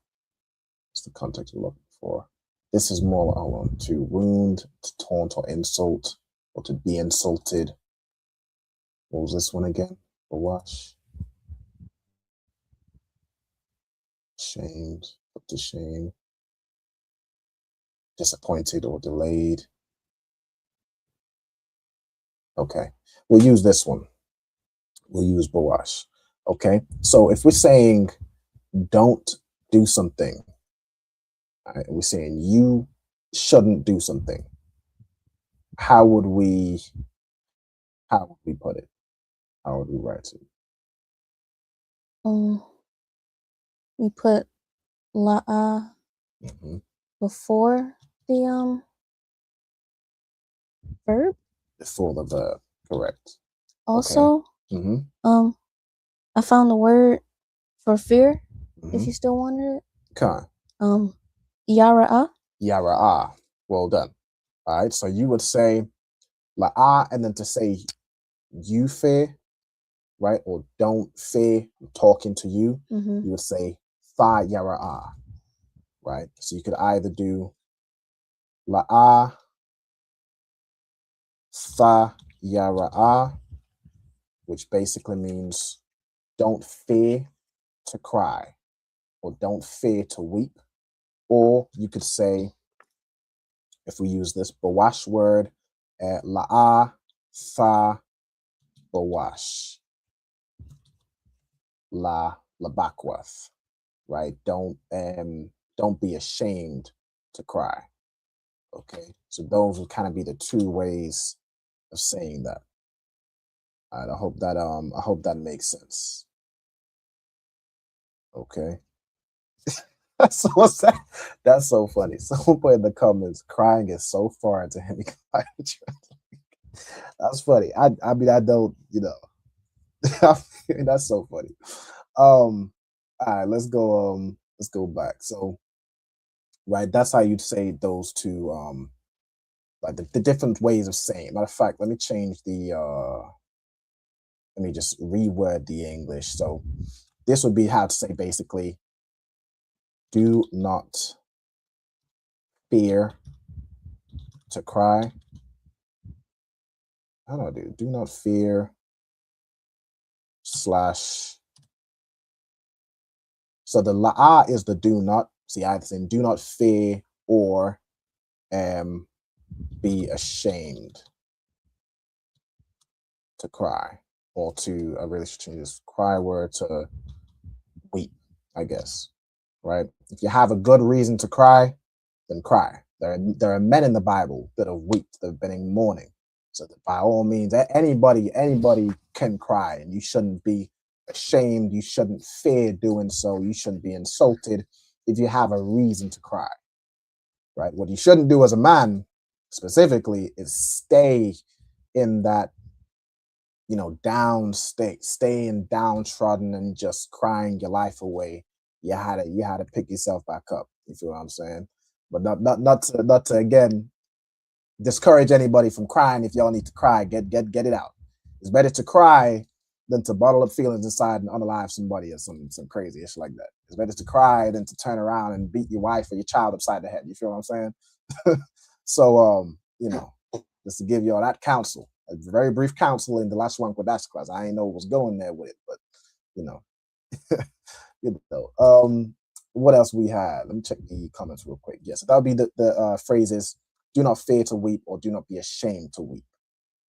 It's the context we're looking for. This is more to wound, to taunt or insult, or to be insulted. What was this one again? Bawash. Shamed, put to shame. Disappointed or delayed. Okay, we'll use this one. We'll use Bawash. Okay, so if we're saying don't do something, right, we're saying you shouldn't do something, how would we put it? How would we write it? We put la'a before the verb. Before the verb, correct. Also, okay. I found the word for fear. If you still wanted it. Okay. Yara'a. Yara'a. Well done. All right. So you would say la'a, and then to say you fear, right? Or don't fear, I'm talking to you. You would say fa yara'a, right? So you could either do la'a, fa yara'a, which basically means don't fear to cry or don't fear to weep. Or you could say, if we use this bawash word, la'a fa bawash, la labakwath, right? Don't be ashamed to cry. Okay, so those would kind of be the two ways of saying that. All right, I hope that makes sense. Okay. So what's that? That's so funny. Someone put in the comments, crying is so foreign to him. That's funny. I mean, I don't, that's so funny. All right, let's go back. So, right, that's how you'd say those two, like the different ways of saying. Matter of fact, let me change the, let me just reword the English. So this would be how to say basically, do not fear to cry. I don't know, do not fear / so the la'a is the do not. See, either saying do not fear or be ashamed to cry, or to I really should change this cry word to weep, I guess. Right? If you have a good reason to cry, then cry. There are men in the Bible that have wept, that have been in mourning. So that by all means, anybody can cry, and you shouldn't be ashamed. You shouldn't fear doing so. You shouldn't be insulted if you have a reason to cry. Right? What you shouldn't do as a man specifically is stay in that, down state, staying downtrodden and just crying your life away. You had to pick yourself back up. You feel what I'm saying? But not to again discourage anybody from crying. If y'all need to cry, get it out. It's better to cry than to bottle up feelings inside and unalive somebody or some crazy ish like that. It's better to cry than to turn around and beat your wife or your child upside the head. You feel what I'm saying? So just to give y'all that counsel, a very brief counsel in the Lashawan Qadash class. I ain't know what was going there with it, but what else we had? Let me check the comments real quick. Yes, that would be the phrases: do not fear to weep or do not be ashamed to weep.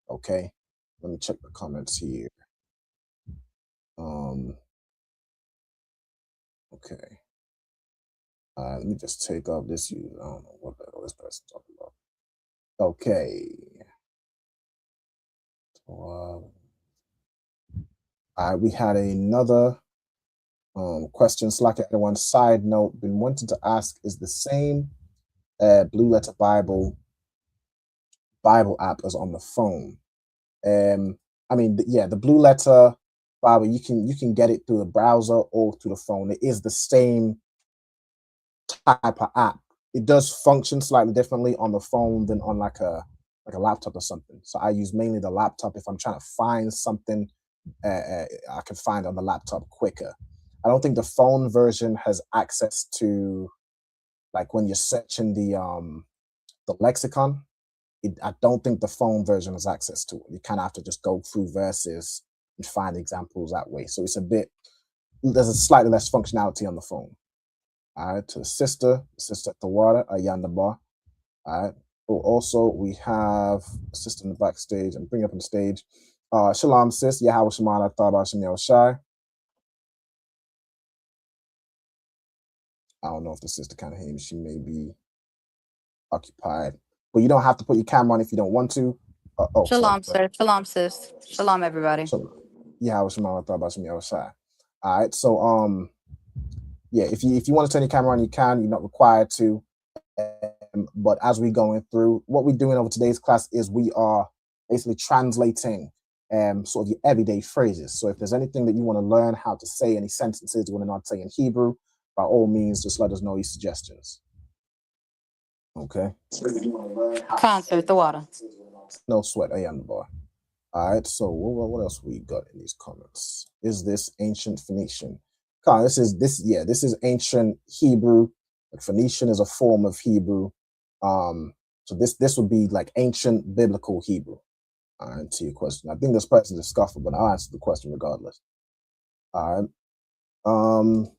Okay, let me check the comments here. Okay. Let me just take off this. I don't know what the hell this person talking about. Okay. All right, we had another question. Slack at one side note. Been wanting to ask: is the same Blue Letter Bible app as on the phone? I mean, yeah, the Blue Letter Bible, you can get it through the browser or through the phone. It is the same type of app. It does function slightly differently on the phone than on like a laptop or something. So I use mainly the laptop if I'm trying to find something. I can find on the laptop quicker. I don't think the phone version has access to, like, when you're searching the lexicon. I don't think the phone version has access to it. You kind of have to just go through verses and find examples that way. So it's there's a slightly less functionality on the phone. All right, to the sister at the water, Ayanda Bar. All right. Oh, also we have a sister in the backstage and bring up on stage. Shalom, sis. Yahweh Shemana Thaba Shem Shai. I don't know if the sister kind of hears me. She may be occupied, but you don't have to put your camera on if you don't want to. Shalom, sir. Shalom, sis. Shalom, everybody. Yahweh Shemana Thaba Shem Shai. All right. So yeah, if you want to turn your camera on, you can. You're not required to. But as we're going through, what we're doing over today's class is we are basically translating sort of your everyday phrases. So if there's anything that you want to learn how to say, any sentences you want to know how to say in Hebrew, by all means, just let us know your suggestions. Okay. Concert, the water. No sweat, I am the boy. All right. So what else we got in these comments? Is this ancient Phoenician? This is ancient Hebrew. Phoenician is a form of Hebrew. So this would be like ancient biblical Hebrew. All right, to your question. I think this person's a scuffer, but I'll answer the question regardless. All right.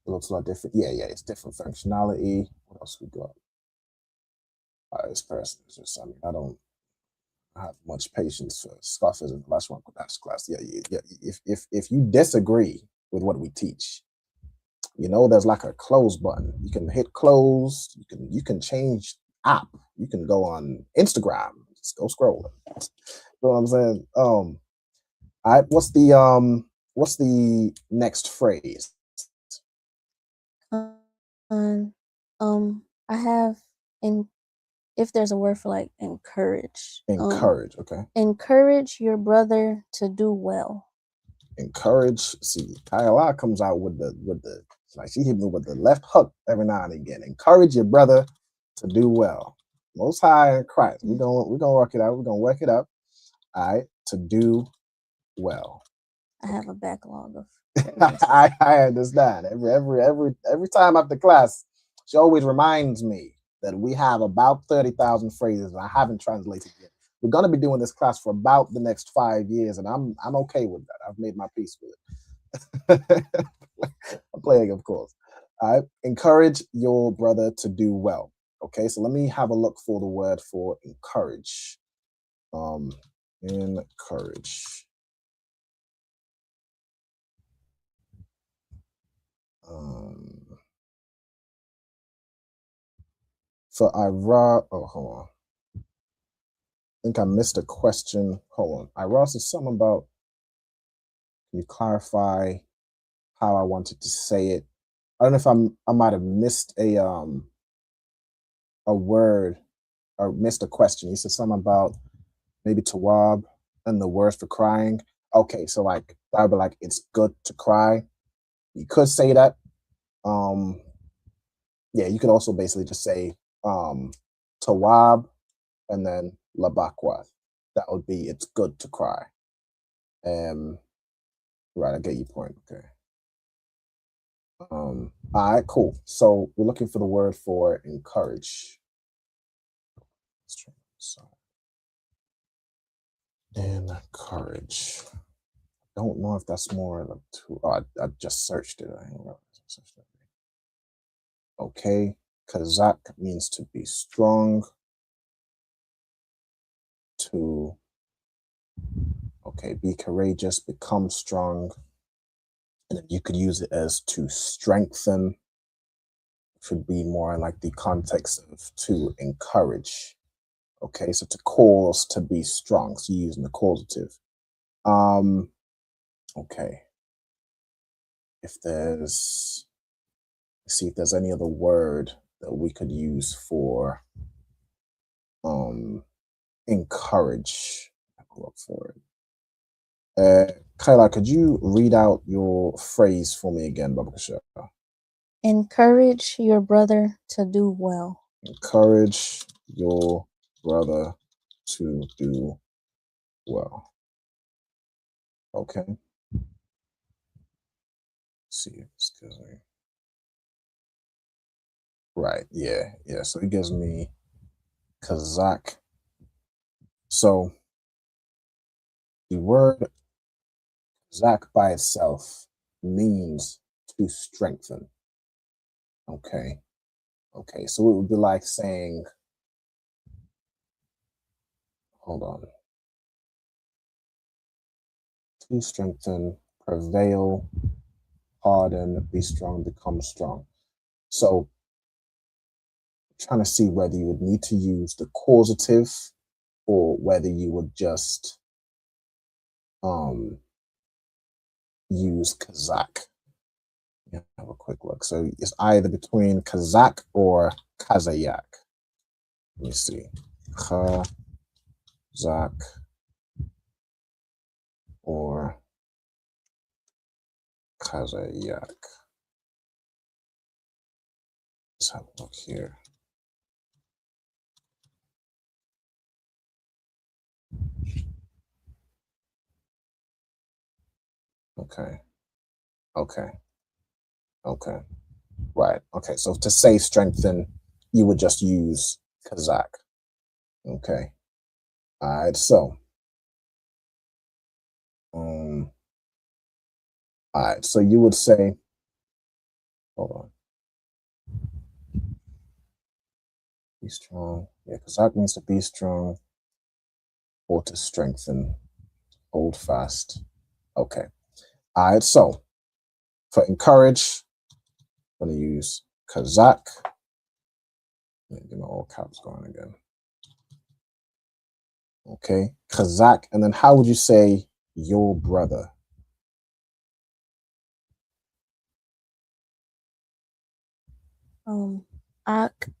It looks a lot different. Yeah, it's different functionality. What else we got? All right, this person is just, I don't have much patience for scoffers in the Lashawan Qadash class. Yeah. If you disagree with what we teach, there's like a close button. You can hit close. You can change app. You can go on Instagram. Just go scroll. You know what I'm saying? All right. What's the next phrase? I have if there's a word for like encourage. Encourage. Okay. Encourage your brother to do well. Encourage. See, Kayala comes out with the like, she hit me with the left hook every now and again. Encourage your brother to do well. Most High in Christ. We're gonna work it out. We're gonna work it up. All right, to do well. I have a backlog of. I understand. Every time after class, she always reminds me that we have about 30,000 phrases, and I haven't translated yet. We're gonna be doing this class for about the next 5 years, and I'm okay with that. I've made my peace with it. I'm playing, of course. All right. Encourage your brother to do well. Okay, so let me have a look for the word for encourage. Encourage. For Ira, hold on. I think I missed a question. Hold on. Ira said something about, can you clarify how I wanted to say it? I don't know if I might have missed a word or missed a question. He said something about maybe tawab and the words for crying. Okay, so like that would be like, it's good to cry. You could say that. Yeah, you could also basically just say tawab and then labakwa. That would be, it's good to cry. Right, I get your point. Okay. All right, cool. So we're looking for the word for encourage. Let's try this out. Encourage. I don't know if that's more like two. Oh, I just searched it. Okay, Kazak means to be strong. Be courageous, become strong. And then you could use it as to strengthen, which would be more like the context of to encourage. Okay, so to cause to be strong, so you're using the causative. Okay. Let's see if there's any other word that we could use for encourage. I'll look for it. Kyla, could you read out your phrase for me again, Baba Kasha? Encourage your brother to do well. Encourage your brother to do well. Okay. Let's see, excuse me. Right, yeah. So it gives me Kazakh. So the word Kazakh by itself means to strengthen. Okay. So it would be like saying, hold on. To strengthen, prevail, harden, be strong, become strong. So trying to see whether you would need to use the causative or whether you would just use Kazakh. Yeah, have a quick look. So it's either between Kazakh or Kazayak. Let me see. Kazakh or Kazayak. Let's have a look here. Okay. Right. Okay. So to say strengthen, you would just use Kazakh. Okay. All right. So, all right. So you would say, hold on. Be strong. Yeah, Kazakh means to be strong or to strengthen, hold fast. Okay. All right. So for encourage, I'm going to use Kazakh. Let me get my all caps going again. Okay. Kazakh. And then how would you say your brother? Akka.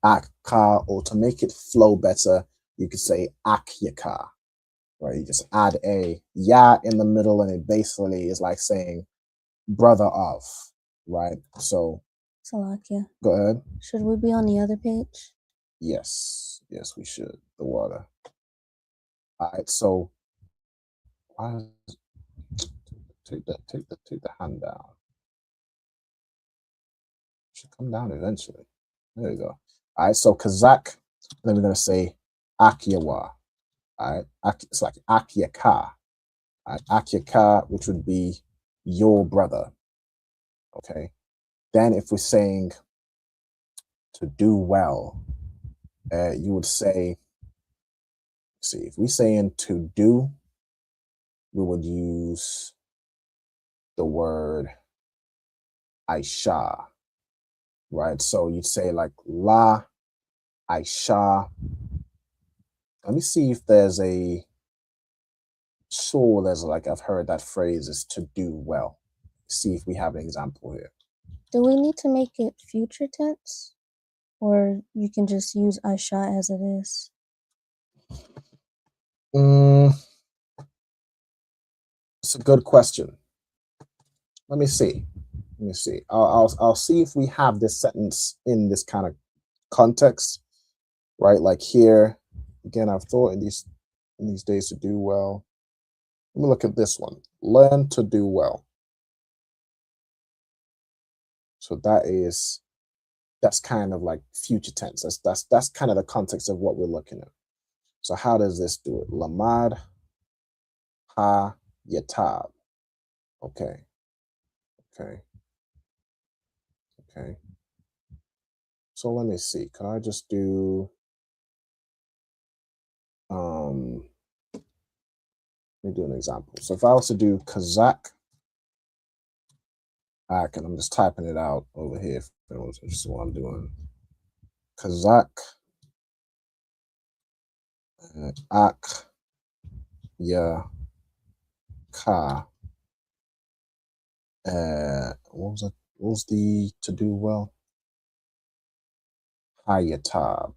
Akka, or to make it flow better, you could say Akyaka, right? You just add a ya in the middle, and it basically is like saying brother of, right? So, Salakia. Go ahead. Should we be on the other page? Yes, we should. The water. All right. So, take the hand down. Should come down eventually. There you go. All right. So Kazakh. Then we're gonna say Akyawa. All right. It's like Akyaka. Akyaka, which would be your brother. Okay. Then if we're saying to do well, you would say, see, if we're saying to do, we would use the word Aisha, right? So you'd say like La Aisha. Let me see if there's there's like, I've heard that phrase is to do well. See if we have an example here. Do we need to make it future tense? Or you can just use Aisha as it is? It's a good question. Let me see. I'll see if we have this sentence in this kind of context, right? Like here, again, I've thought in these days to do well. Let me look at this one. Learn to do well. So that's kind of like future tense. That's kind of the context of what we're looking at. So how does this do it? Lamad ha yatab. Okay. So let me see. Can I just do let me do an example. So if I was to do Kazakh, and I'm just typing it out over here if anyone's interested in what I'm doing. Kazakh Ak Ya Ka. What was the to do well? Hayatab.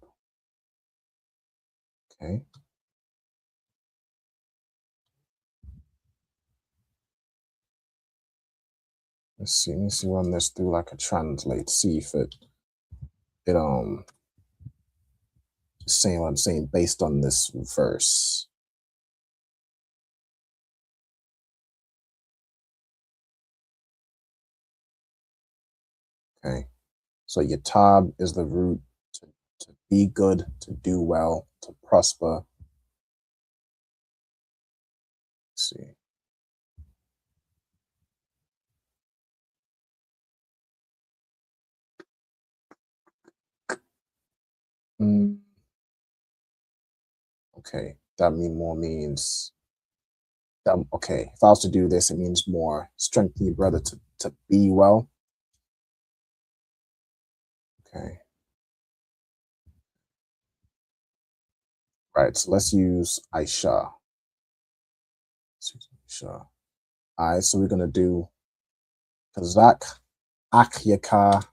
Okay. Let's see. Let me see, run this through like a translate. See if it saying what I'm saying based on this verse. Okay. So yatab is the root to be good, to do well, to prosper. Let's see. Okay, that means that, okay, if I was to do this, it means more strengthen your brother to be well. Okay. Right, so let's use Aisha. All right, so we're gonna do Kazak, Akyaka,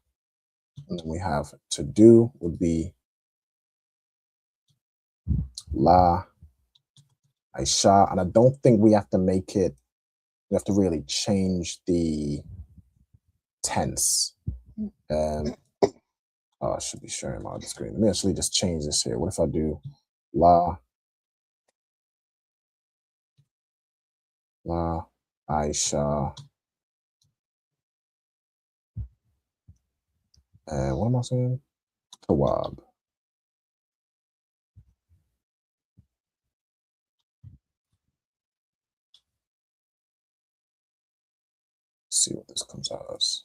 and then we have to do would be La Aisha, and I don't think we have to make it, we have to really change the tense. I should be sharing my screen. Let me actually just change this here. What if I do La Aisha, and what am I saying? Tawab. See what this comes out as.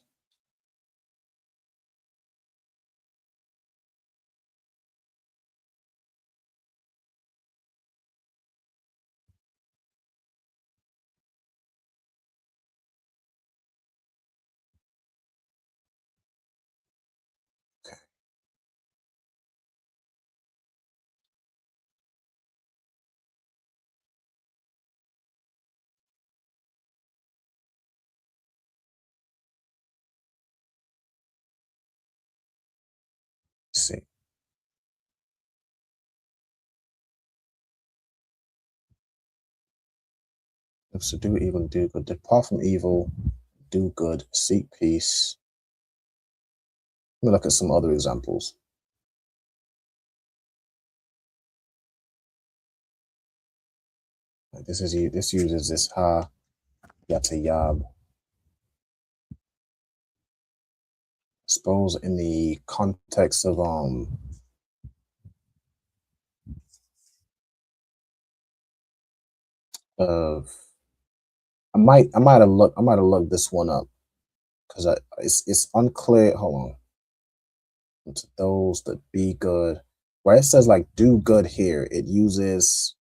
See. So do evil, do good. Depart from evil, do good, seek peace. Let me look at some other examples. This uses this ha yatayab. I suppose in the context of I might have looked this one up because it's unclear. Hold on. To those that be good, where it says like do good here, it uses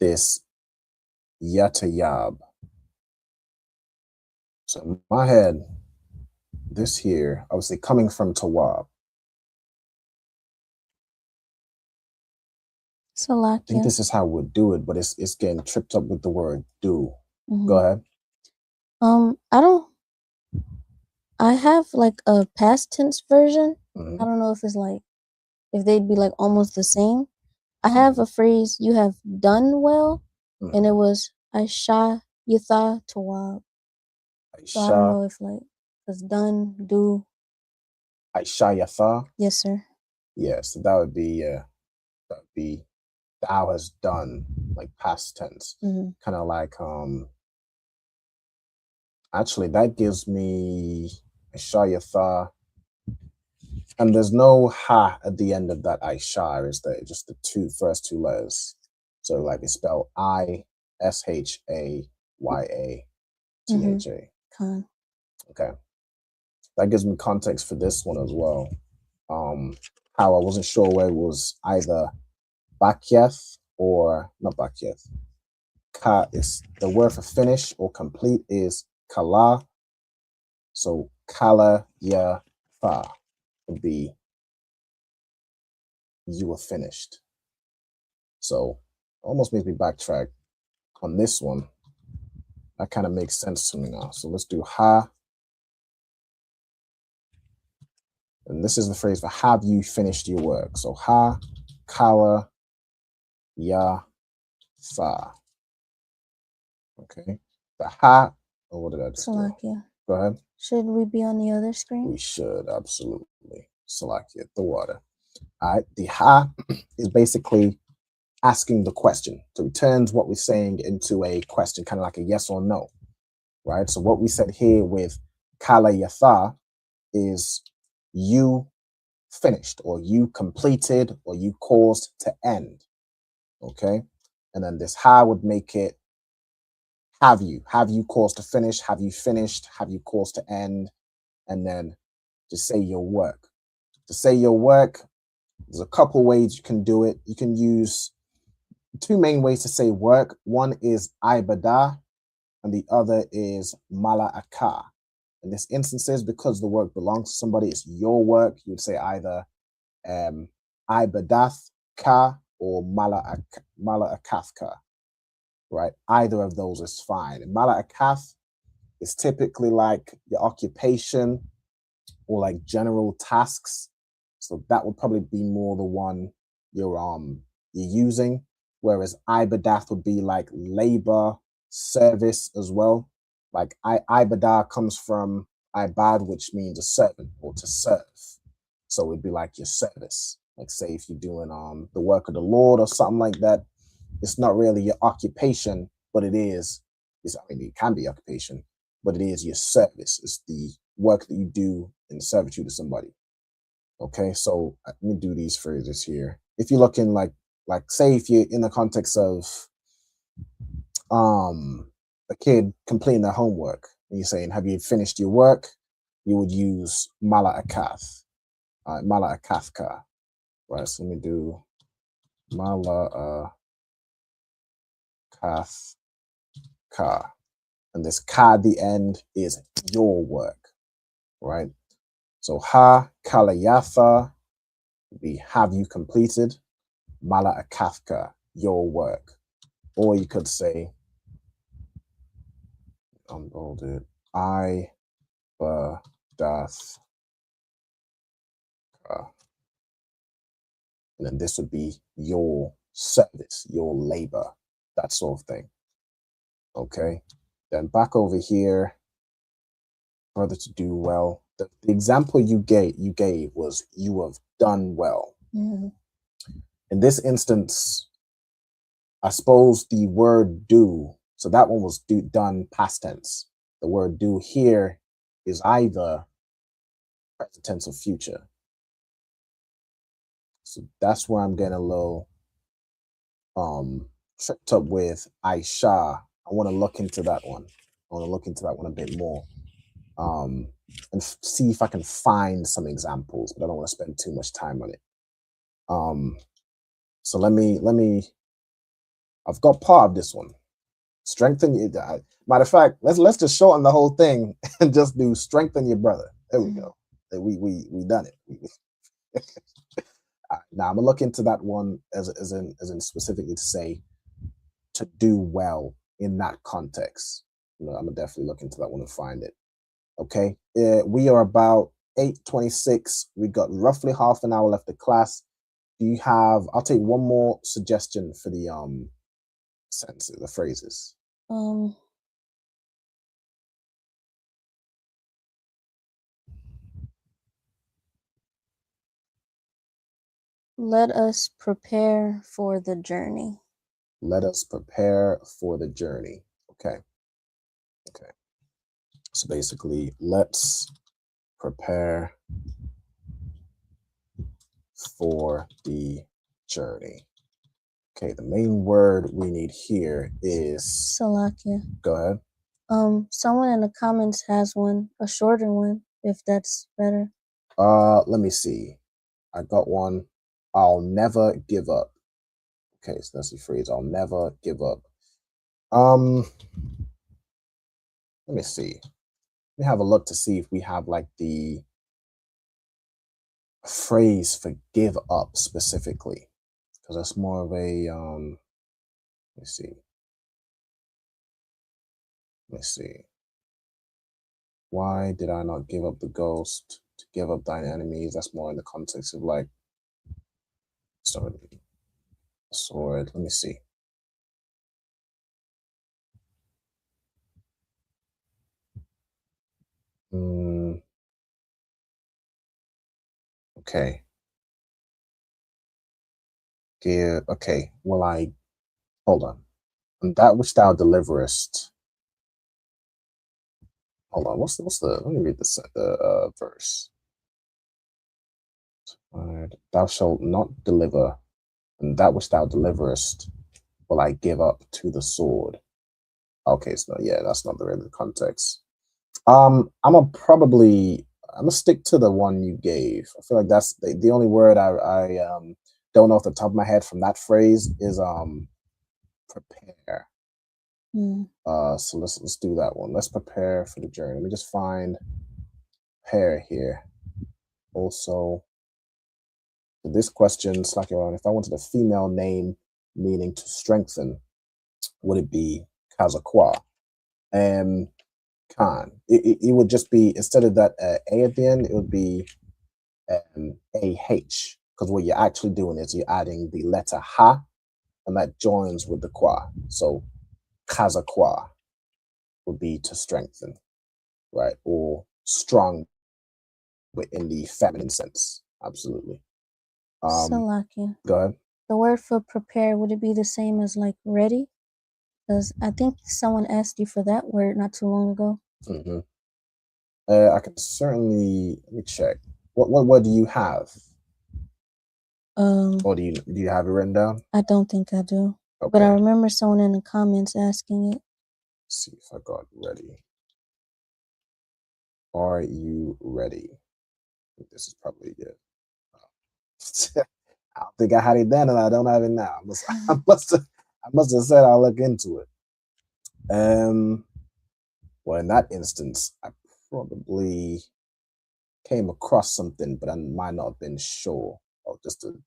this yatayab. So in my head, this here, obviously coming from Tawab. I think this is how we'd do it, but it's getting tripped up with the word do. Go ahead. I have like a past tense version. I don't know if it's like, if they'd be like almost the same. I have a phrase, you have done well, and it was Aisha Yitha Tawab. So I don't know if like it's done, do. Aisha Yatha? Yes, sir. Yeah, so that would be thou has done, like past tense. Kind of like actually that gives me Aisha Yatha. And there's no ha at the end of that Aisha, is there? Just the first two letters. So like it's spelled ISHAYATHA. Okay. That gives me context for this one as well. How I wasn't sure where it was either Bakyeth or not Bakyeth. Ka is the word for finish or complete is Kala. So Kala Ya Fa would be you were finished. So almost makes me backtrack on this one. That kind of makes sense to me now. So let's do ha. And this is the phrase for have you finished your work. So ha, kala, Yatha. Okay. The ha. Oh, what did I just do? Salakia. Go ahead. Should we be on the other screen? We should, absolutely. Salakia, the water. All right. The ha is basically asking the question. So it turns what we're saying into a question, kind of like a yes or no. Right. So what we said here with kala yatha is you finished, or you completed, or you caused to end. Okay. And then this ha would make it have you caused to finish, have you finished, have you caused to end, and then to say your work. To say your work, there's a couple ways you can do it. You can use two main ways to say work. One is ibadah, and the other is mala'aka. In this instances, because the work belongs to somebody, it's your work, you would say either ibadath ka or mala'akath ka, right? Either of those is fine. Mala'akath is typically like your occupation or like general tasks. So that would probably be more the one you're using. Whereas ibadath would be like labor, service as well. Like ibadah comes from ibad, which means a servant or to serve. So it'd be like your service. Like say if you're doing the work of the Lord or something like that, it's not really your occupation, but it is. It can be occupation, but it is your service. It's the work that you do in servitude to somebody. Okay, so let me do these phrases here. If you're looking like say if you're in the context of a kid completing their homework and you're saying, have you finished your work? You would use mala'akath. Mala'akathka. Right, so let me do mala'akathka. And this ka at the end is your work, right? So ha kalayatha would be have you completed, mala'akathka, your work. Or you could say, unbolded, I dath. And then this would be your service, your labor, that sort of thing. Okay. Then back over here, further to do well. The example you gave was you have done well. Mm-hmm. In this instance, I suppose the word do, so that one was done past tense. The word do here is either present tense or future. So that's where I'm getting a little tripped up with Aisha. I want to look into that one. I want to look into that one a bit more. And see if I can find some examples, but I don't want to spend too much time on it. So let me. I've got part of this one. Strengthen it. Matter of fact, let's just shorten the whole thing and just do strengthen your brother. There we go. We done it. Now I'm gonna look into that one as in specifically to say to do well in that context. I'm gonna definitely look into that one and find it. Okay, we are about 8:26. We got roughly half an hour left of class. Do you have? I'll take one more suggestion for the sentences, the phrases. Let us prepare for the journey. Let us prepare for the journey. Okay. Okay. So basically, let's prepare for the journey. Okay, the main word we need here is Salakia. Go ahead. Someone in the comments has one, a shorter one, if that's better. Let me see. I got one. I'll never give up. Okay, so that's the phrase. I'll never give up. Let me see. Let me have a look to see if we have like the phrase for give up specifically, because that's more of a let me see. Let me see. Why did I not give up the ghost? To give up thine enemies. That's more in the context of like, sorry. Sword. Let me see. Okay. Okay. Well, hold on. And that which thou deliverest. Hold on. What's the? Let me read the verse. Thou shalt not deliver, and that which thou deliverest will I give up to the sword. Okay, so yeah, that's not the real context. I'm gonna stick to the one you gave. I feel like that's the only word I don't know off the top of my head from that phrase is prepare. So let's do that one. Let's prepare for the journey. Let me just find prepare here. Also, for this question, if I wanted a female name meaning to strengthen, would it be Kazakwa? Khan. It would just be, instead of that A at the end, it would be AH. Because what you're actually doing is you're adding the letter Ha, and that joins with the Kwa. So Kazakwa would be to strengthen, right? Or strong in the feminine sense. Absolutely. Salakia. Go ahead. The word for prepare, would it be the same as like ready? Because I think someone asked you for that word not too long ago. Mm-hmm. I can certainly, let me check. What do you have? Or do you have it written down? I don't think I do. Okay. But I remember someone in the comments asking it. Let's see if I got ready. Are you ready? I think this is probably it. I don't think I had it then, and I don't have it now. I must have said I'll look into it. Well, in that instance, I probably came across something, but I might not have been sure. Oh, just to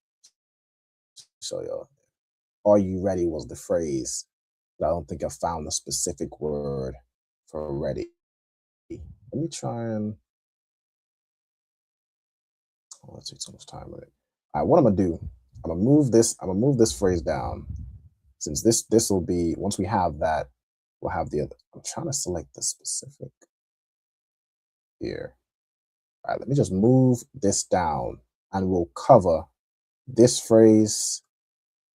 show you. Are you ready was the phrase. But I don't think I found a specific word for ready. Let me try and let's take so much time with it. All right, what I'm gonna do, I'm gonna move this phrase down. Since this will be, once we have that, we'll have the other. I'm trying to select the specific here. All right, let me just move this down and we'll cover this phrase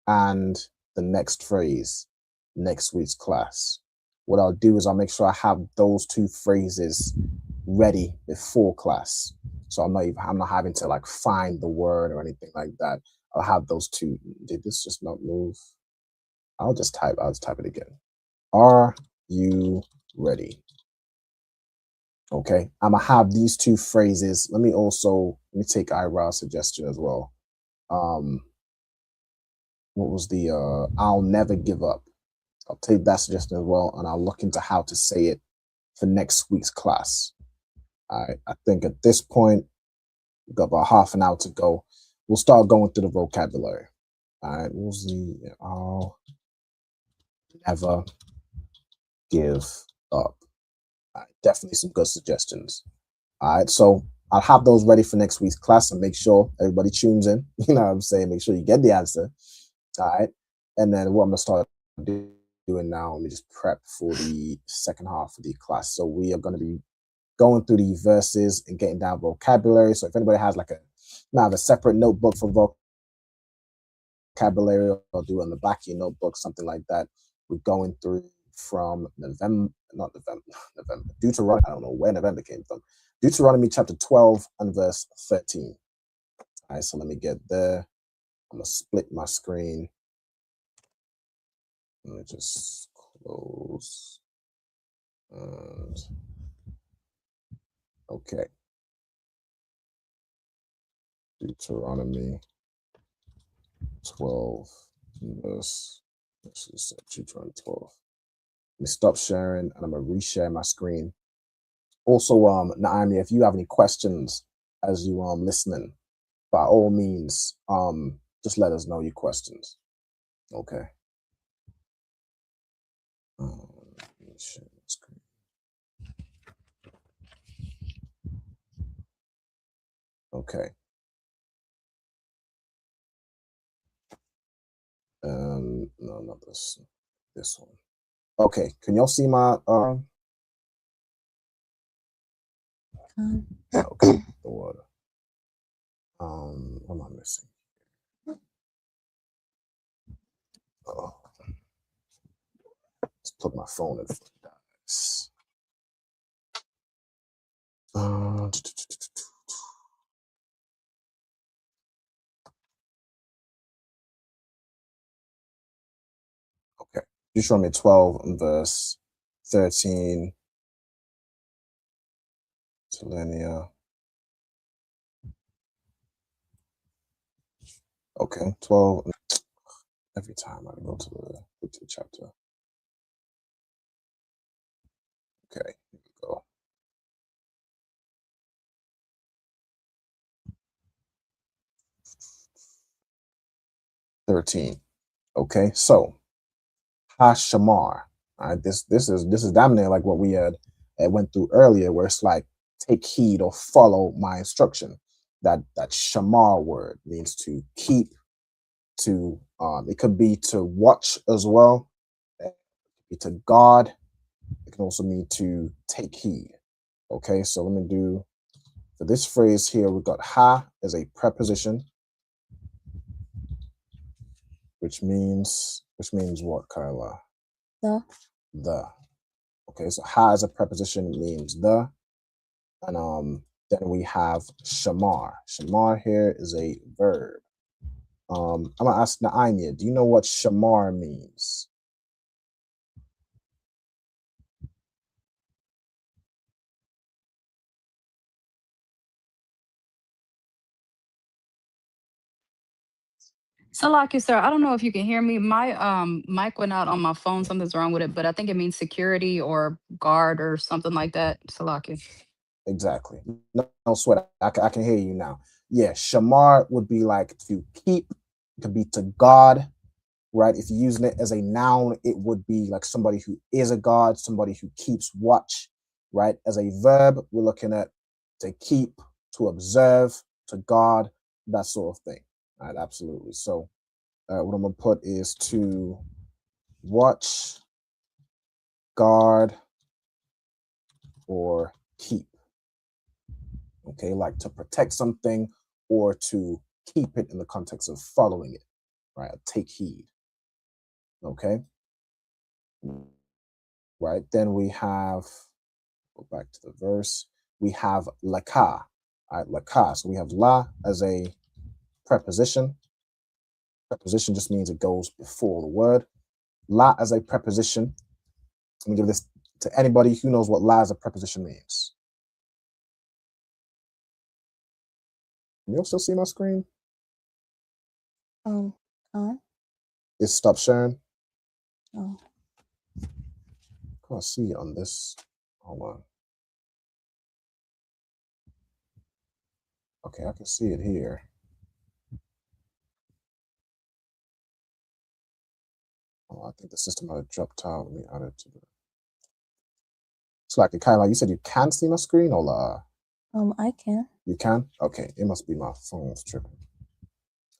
and the next phrase next week's class. What I'll do is I'll make sure I have those two phrases ready before class. So I'm not having to like find the word or anything like that. I'll have those two. Did this just not move? I'll just type it again. Are you ready? Okay, I'm gonna have these two phrases. Let me take Ira's suggestion as well. What was the I'll never give up? I'll take that suggestion as well, and I'll look into how to say it for next week's class. I think at this point, we've got about half an hour to go. We'll start going through the vocabulary. All right, what was the I'll never give up? All right, definitely some good suggestions. All right, so I'll have those ready for next week's class and make sure everybody tunes in. You know what I'm saying? Make sure you get the answer. All right, and then what I'm gonna start doing now, let me just prep for the second half of the class. So we are going to be going through the verses and getting down vocabulary. So if anybody has a separate notebook for vocabulary, or do it on the back of your notebook, something like that. We're going through from November, Deuteronomy. I don't know where November came from. Deuteronomy chapter 12 and verse 13. All right, so let me get there. I'm gonna split my screen. Let me just close. And okay. Deuteronomy 12 verse. This is Deuteronomy 12. Let me stop sharing and I'm gonna reshare my screen. Also, Naomi, if you have any questions as you listening, by all means, just let us know your questions. Okay. Let me share my screen. Okay. No, not this. This one. Okay, can y'all see my okay, the water. What am I missing? Oh, let's plug my phone in. Okay, Deuteronomy 12 and verse 13. Selenia. Okay, 12. Every time I go to the chapter. Okay, here we go. 13. Okay, so Hashamar. All right, this is damn near like what we had went through earlier, where it's like take heed or follow my instruction. That shamar word means to keep, to it could be to watch as well, it could be to guard. It can also mean to take heed. Okay, so let me do for this phrase here. We've got ha as a preposition, which means what, Kyla? The. Okay, so ha as a preposition means the, and then we have shamar. Shamar here is a verb. I'm gonna ask Naanya, do you know what shamar means? So, like sir, I don't know if you can hear me. My mic went out on my phone. Something's wrong with it, but I think it means security or guard or something like that. Salaki. Exactly. No sweat. I can hear you now. Yeah, shamar would be like to keep. It could be to guard, right? If you're using it as a noun, it would be like somebody who is a guard, somebody who keeps watch, right? As a verb, we're looking at to keep, to observe, to guard, that sort of thing. All right, absolutely. So what I'm gonna put is to watch, guard, or keep. Okay, like to protect something or to keep it in the context of following it, right? Take heed. Okay. Right. Then we have, go back to the verse, we have laka. All right, laka. So we have la as a preposition. Preposition just means it goes before the word. La as a preposition. Let me give this to anybody who knows what la as a preposition means. Can you also see my screen? On. It stopped sharing. Oh. Can't see it on this. Hold on. Okay, I can see it here. Oh, I think the system might have dropped out. Let me add it to the. It's like Kyla, you said you can see my screen, or I can. You can? Okay, it must be my phone's tripping.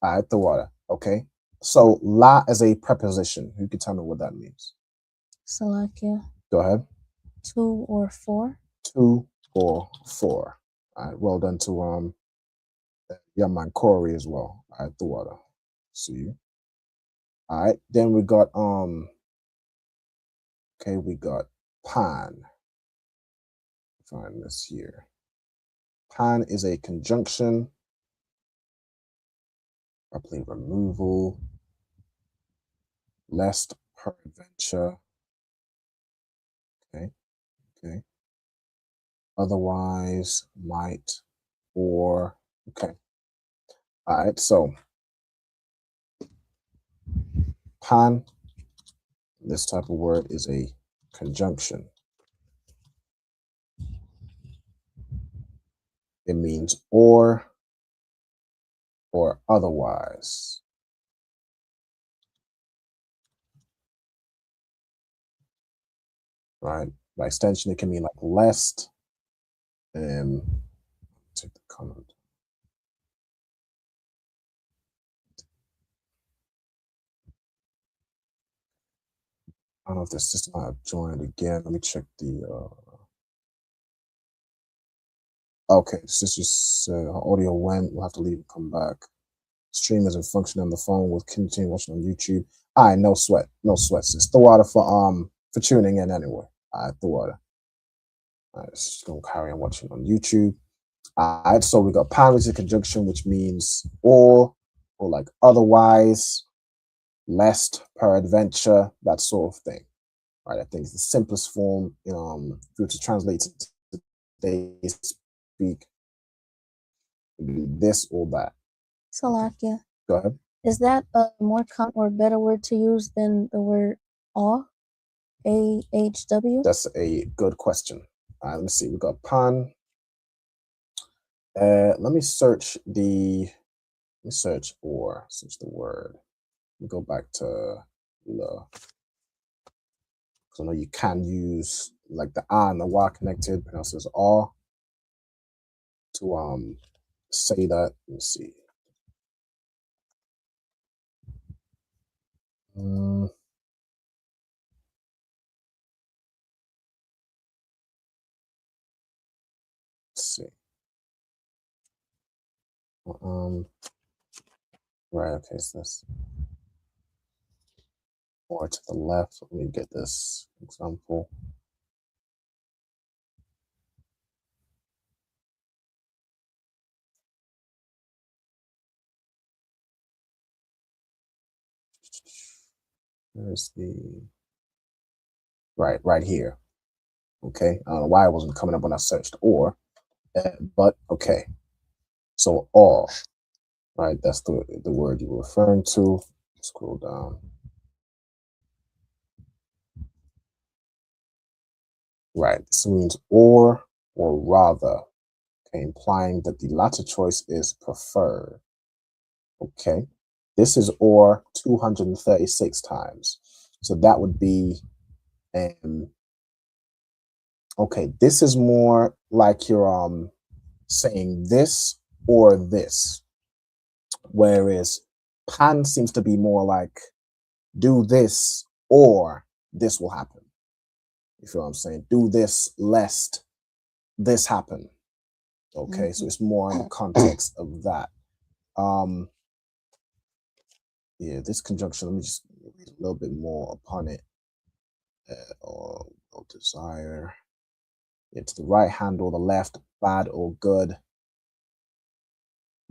All right, the water. Okay, so la as a preposition. Who can tell me what that means? Salakia. Go ahead. 2 or 4. 2 or 4. All right, well done to Yaman Corey as well. All right, the water. See you. All right, then we got okay, we got pan. Find this here. Pan is a conjunction, probably removal, lest peradventure. Okay, okay. Otherwise, might, or, okay. All right, so pan, this type of word is a conjunction. It means or otherwise. Right? By extension, it can mean like lest. Take the comment. I don't know if the system might have joined again. Let me check the. Okay, sister said her audio went. We'll have to leave and come back. Stream isn't functioning on the phone. We'll continue watching on YouTube. All right, no sweat, sis. The water for tuning in anyway. All right, the water. All right, just gonna carry on watching on YouTube. All right, so we got pan, which is a conjunction, which means or like otherwise, lest, peradventure, that sort of thing. Right, I think it's the simplest form. If you were to translate it to today's speak, this or that. Salakia. Go ahead. Is that a more common or better word to use than the word aw? AHW? That's a good question. Let me see. We got pan. Let me search the. Let me search the word. Let me go back to the. Because I know you can use like the and the wa connected, pronounce as aw. To say that. Let me see. Let's see. Right. Okay. So this or to the left. Let me get this example. There's the right here. Okay. I don't know why it wasn't coming up when I searched or, but okay. So all. Right. That's the word you were referring to. Scroll down. Right. This means or rather. Okay, implying that the latter choice is preferred. Okay. This is or 236 times. So that would be okay, this is more like you're saying this or this. Whereas pan seems to be more like do this or this will happen. You feel what I'm saying? Do this lest this happen. Okay, so it's more in the context of that. Yeah, this conjunction, let me just read a little bit more upon it. Or desire. Yeah, to the right hand or the left, bad or good.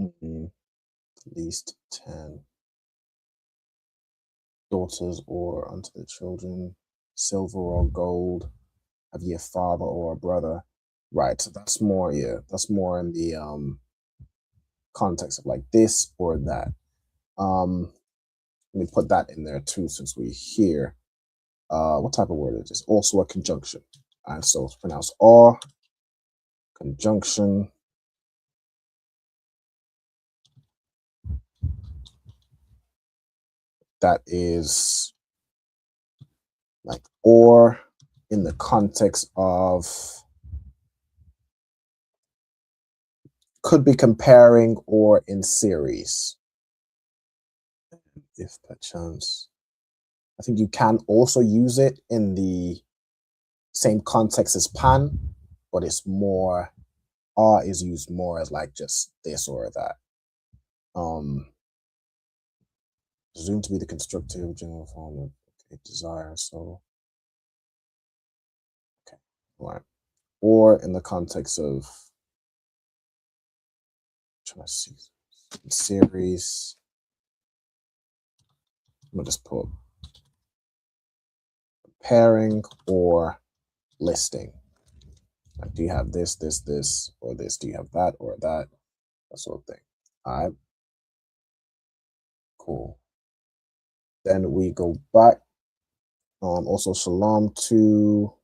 At least 10 daughters or unto the children, silver or gold, have ye a father or a brother. Right, so that's more, that's more in the context of like this or that. Let me put that in there too, since we're here. What type of word is this? Also a conjunction. All right, so it's pronounced or conjunction. That is like or in the context of could be comparing or in series. If perchance. I think you can also use it in the same context as pan, but it's more, R is used more as like just this or that. Presumed to be the constructive general form of desire. So, okay, right. Or in the context of, trying to see, series. I'm gonna just put pairing or listing. Like, do you have this, or this? Do you have that or that? That sort of thing. All right. Cool. Then we go back. Also, shalom to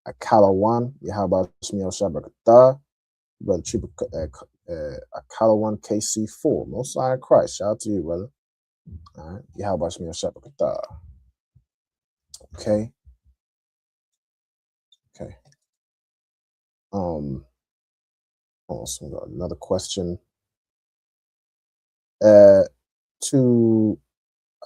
Akalawan. Yahaba Shmiel Shabakata. Brother Akalawan KC4. Most High Christ. Shout out to you, brother. All right. Yahaba Shmiel Shabakata. Okay. Okay. Also got another question. To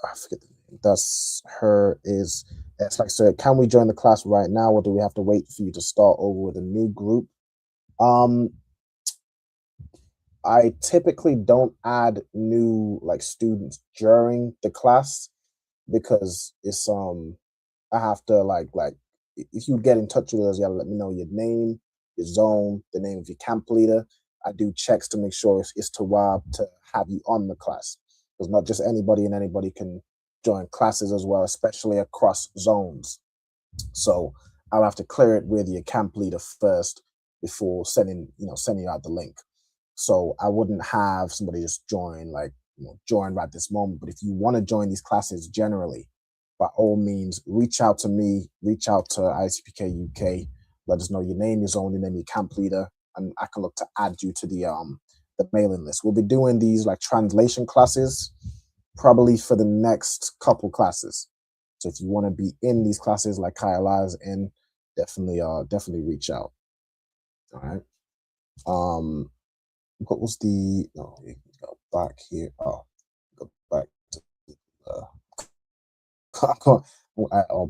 I forget the name. That's her is It's like, so can we join the class right now, or do we have to wait for you to start over with a new group? I typically don't add new like students during the class because it's I have to like if you get in touch with us, you gotta let me know your name, your zone, the name of your camp leader. I do checks to make sure it's Tawab to have you on the class, because not just anybody and anybody can join classes as well, especially across zones. So I'll have to clear it with your camp leader first before sending you out the link. So I wouldn't have somebody just join join right this moment. But if you want to join these classes generally, by all means, reach out to me, reach out to ISUPK UK, let us know your name, your zone, your name, your camp leader, and I can look to add you to the mailing list. We'll be doing these like translation classes probably for the next couple classes. So if you want to be in these classes like Kayla is in, definitely reach out. All right. What was the go back here? Oh, go back to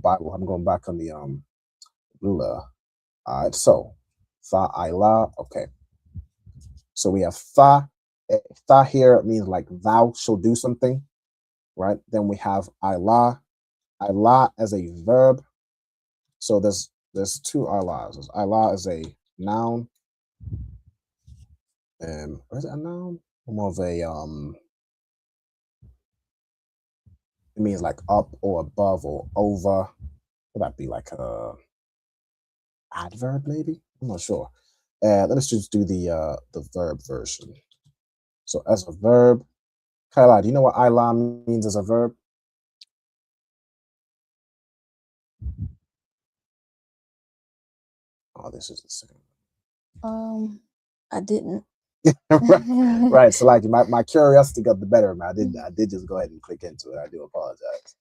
Bible. I'm going back on the ruler. All right, so Tha'ila. Okay, so we have Tha. Tha here means like thou shall do something, right? Then we have Ila. Ila as a verb. So there's two Ilas. There's Ila as a noun. Or is it a noun? More of a it means like up or above or over. Would that be like a adverb maybe? I'm not sure. Let's just do the verb version. So as a verb, Kyla, do you know what Ila means as a verb? Oh, this is the same. I didn't. right. So like my curiosity got the better of me. I did just go ahead and click into it. I do apologize.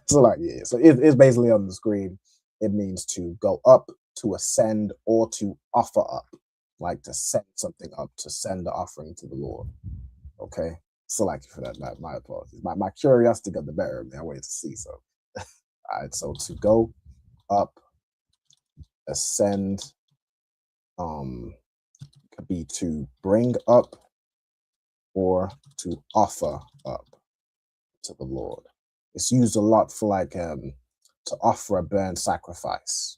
So like, yeah, so it's basically on the screen. It means to go up, to ascend, or to offer up, like to send something up, to send the offering to the Lord. Okay. So like for that, my apologies. My curiosity got the better of me. I wanted to see. So all right, so to go up, ascend, could be to bring up or to offer up to the Lord. It's used a lot for like to offer a burnt sacrifice.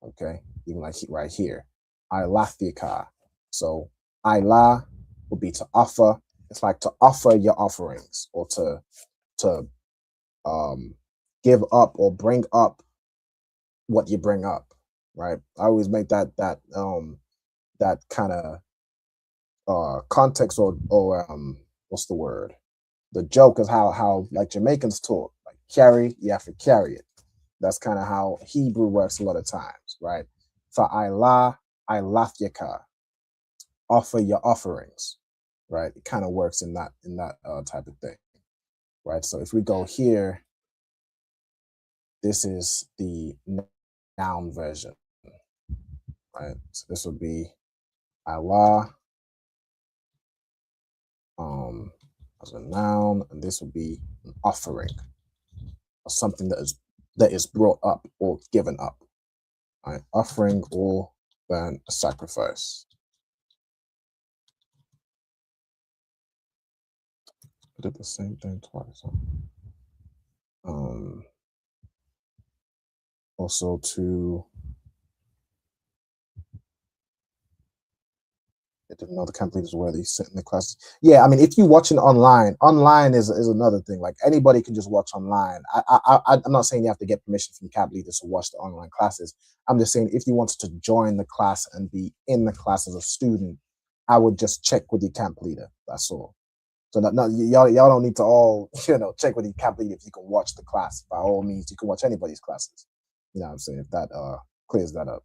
Okay, even like right here, ilathika. So ila would be to offer. It's like to offer your offerings or to give up or bring up what you bring up. Right. I always make that kind of context or what's the word? The joke is how like Jamaicans talk, like carry, you have to carry it. That's kind of how Hebrew works a lot of times, right? For Ilah, Ilathika, offer your offerings, right? It kind of works in that type of thing, right? So if we go here, this is the noun version, right? So this would be Allah as a noun, and this would be an offering or something that is brought up or given up. Right? Offering or burnt sacrifice. I did the same thing twice. Huh? Also to I didn't know the camp leaders where they sit in the classes. Yeah, I mean, if you're watching online is another thing. Like anybody can just watch online. I'm not saying you have to get permission from camp leaders to watch the online classes. I'm just saying if you wanted to join the class and be in the class as a student, I would just check with your camp leader. That's all. So y'all don't need to all check with your camp leader if you can watch the class. By all means, you can watch anybody's classes. You know what I'm saying? If that clears that up.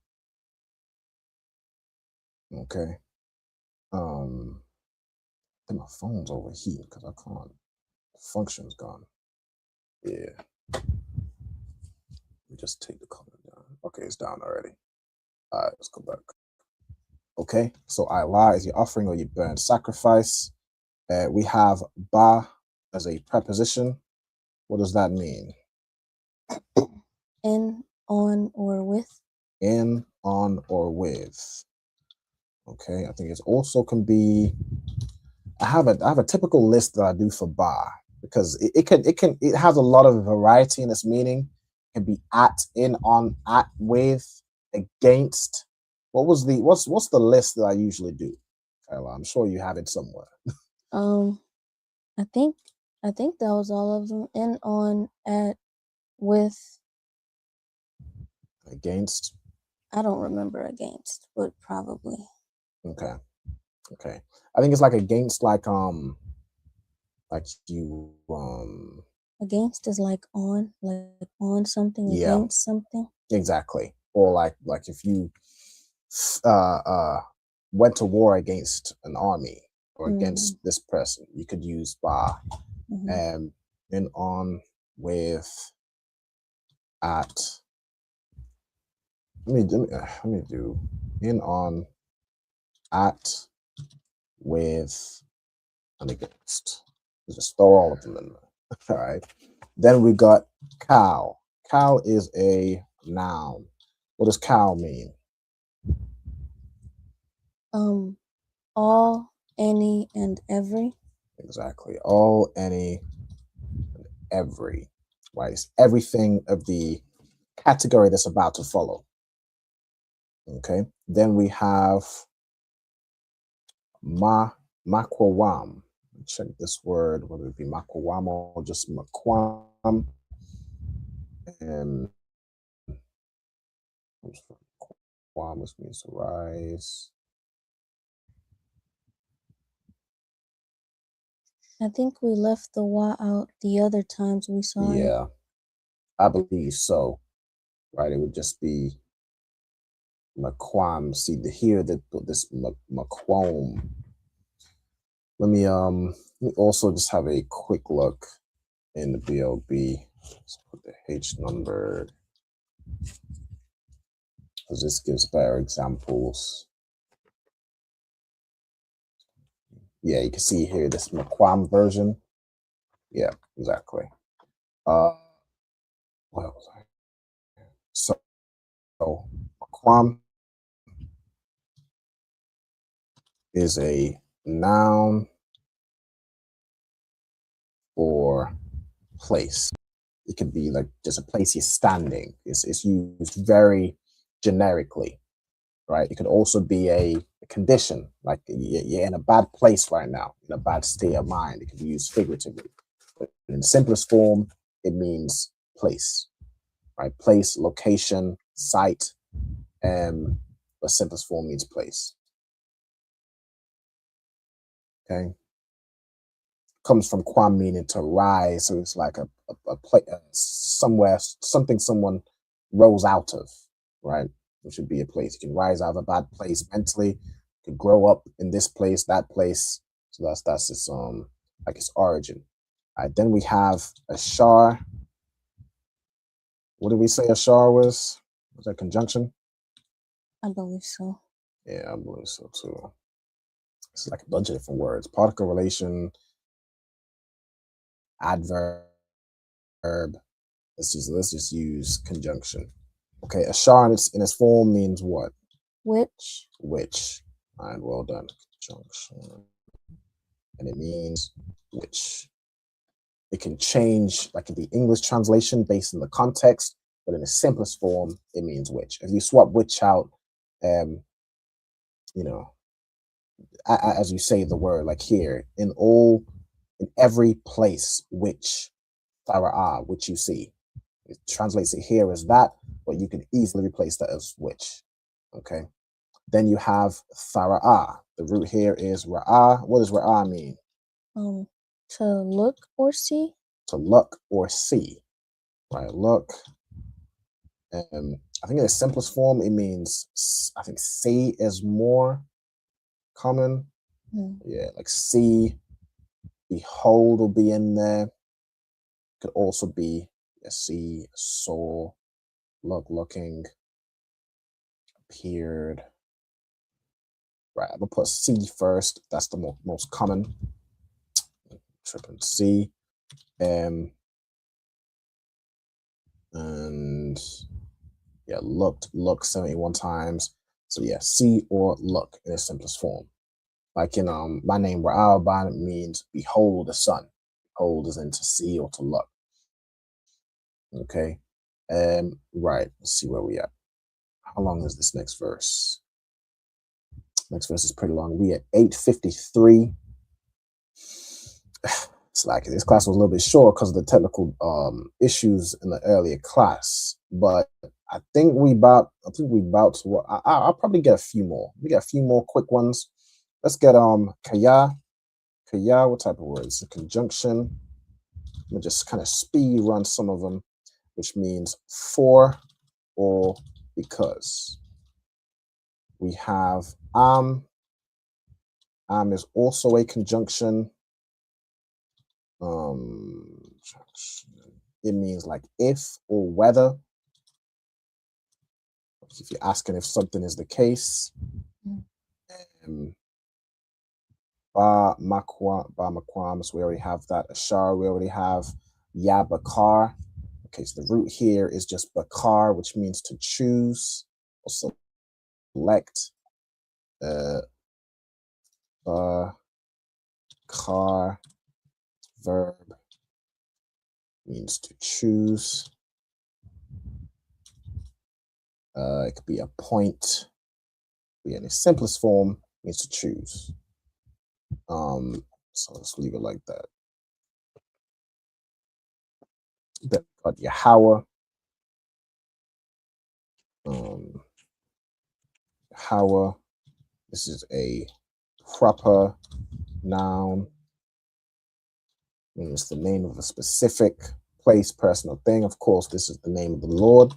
Okay. I think my phone's overheating because I can't. The function's gone. Yeah. Let me just take the comment down. Okay, it's down already. All right, let's go back. Okay, so Allah is your offering or your burnt sacrifice. We have ba as a preposition. What does that mean? In, on, or with. In, on, or with. Okay, I think it also can be. I have a typical list that I do for bar because it has a lot of variety in its meaning. It can be at, in, on, at, with, against. What's the list that I usually do? Kyla, I'm sure you have it somewhere. I think that was all of them. In, on, at, with. Against. I don't remember against, but probably. Okay. I think it's like against, like you Against is like on something, yeah, against something. exactly. Or like if you went to war against an army or against this person, you could use bar. In, on, with, at. Let me do in, on, at, with, and against. Just throw all of them in there. All right. Then we got cow. Cow is a noun. What does cow mean? All, any, and every. Exactly. All, any, and every. Right. It's everything of the category that's about to follow. Okay. Then we have makwawam. Check this word, whether it be makwawam or just makwam. And kwam, which means to rise. I think we left the wa out the other times we saw it. Yeah, I believe so. Right, it would just be makwam. See, here that this makwam. Let me also just have a quick look in the BLB. Let's put the H numbered because this gives better examples. Yeah, you can see here this makwam version. Yeah, exactly. What was I? So makwam is a noun for place. It could be like just a place you're standing. It's used very generically, right? It could also be a condition, like you're in a bad place right now, in a bad state of mind. It can be used figuratively. But in the simplest form, it means place, right? Place, location, site, the simplest form means place. Okay. Comes from kwam, meaning to rise, so it's like a place somewhere, something someone rose out of, right? Which would be a place. You can rise out of a bad place mentally. You can grow up in this place, that place. So that's its like its origin. All right, then we have a shar. What did we say a shar was? Was that conjunction? I believe so. Yeah, I believe so too. It's like a bunch of different words. Particle relation, adverb. Let's just use conjunction. Okay, a shar in its form means what? Which. Which. All right, well done. Conjunction. And it means which. It can change, like in the English translation, based on the context, but in the simplest form, it means which. If you swap which out, you know, as you say the word, like here, in every place which Fara'ah, which you see. It translates it here as that, but you can easily replace that as which. Okay. Then you have Fara'ah. The root here is Ra'ah. What does Ra'ah mean? To look or see. To look or see. Right. Look. I think in the simplest form, it means, I think see is more common. Yeah, like see, behold will be in there. Could also be see, saw, looking, appeared. Right, I'm gonna put see first. That's the most common. Tripping C. And yeah, look 71 times. So yeah, see or look in its simplest form. Like in my name Ra'al means behold the sun. Behold is in to see or to look. Okay. Right. Let's see where we at. How long is this next verse? Next verse is pretty long. We at 8:53. It's like this class was a little bit short because of the technical issues in the earlier class, but I think we about to. I'll probably get a few more. We got a few more quick ones. Let's get kaya. Kaya, what type of word? It's a conjunction. Let me just kind of speed run some of them, which means for or because. We have am. Am is also a conjunction. It means like if or whether. If you're asking if something is the case. Ba makwam, so we already have that. Ashar, we already have ya bakar. Okay, so the root here is just bakar, which means to choose or select. Bakar, verb, means to choose. It could be a point. Be in its simplest form, means to choose. So let's leave it like that. Then we got Yahweh. Yahweh. This is a proper noun. Means the name of a specific place, person, or thing. Of course, this is the name of the Lord.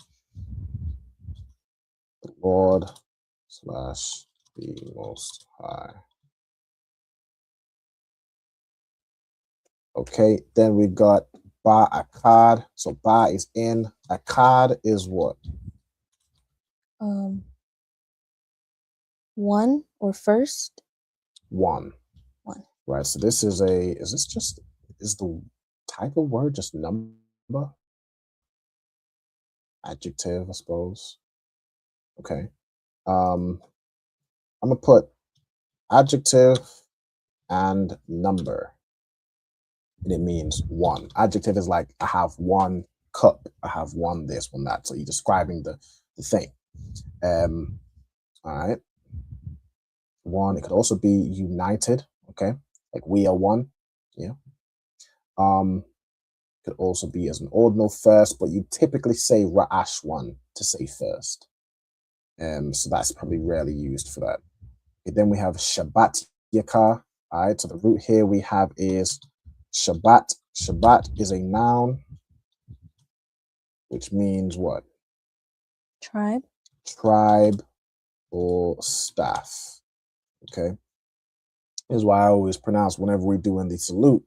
The Lord / the Most High. Okay, then we got Ba Akkad. So Ba is in. Akkad is what? One or first? One. Right, so this is is the type of word just number? Adjective, I suppose. Okay. I'm gonna put adjective and number. And it means one. Adjective is like I have one cup, I have one this, one that. So you're describing the thing. All right. One, it could also be united, okay? Like we are one. Yeah. Could also be as an ordinal first, but you typically say ra'ash one to say first. So that's probably rarely used for that. Okay, then we have Shabbat Yakar. All right, so the root here we have is Shabbat. Shabbat is a noun, which means what? Tribe. Tribe or staff. Okay. Here's why I always pronounce whenever we're doing the salute,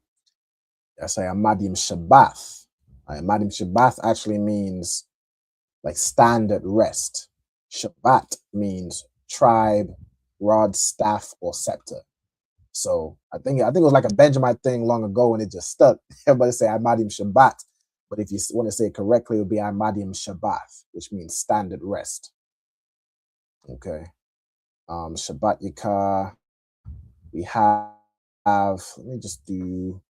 I say Amadim Shabbath. Amadim Shabbath actually means like stand at rest. Shabbat means tribe, rod, staff, or scepter. So I think it was like a Benjamin thing long ago and it just stuck. Everybody say Amadim Shabbat. But if you want to say it correctly, it would be Amadim Shabbath, which means stand at rest. Okay. Shabbat Yikar. We have, let me just do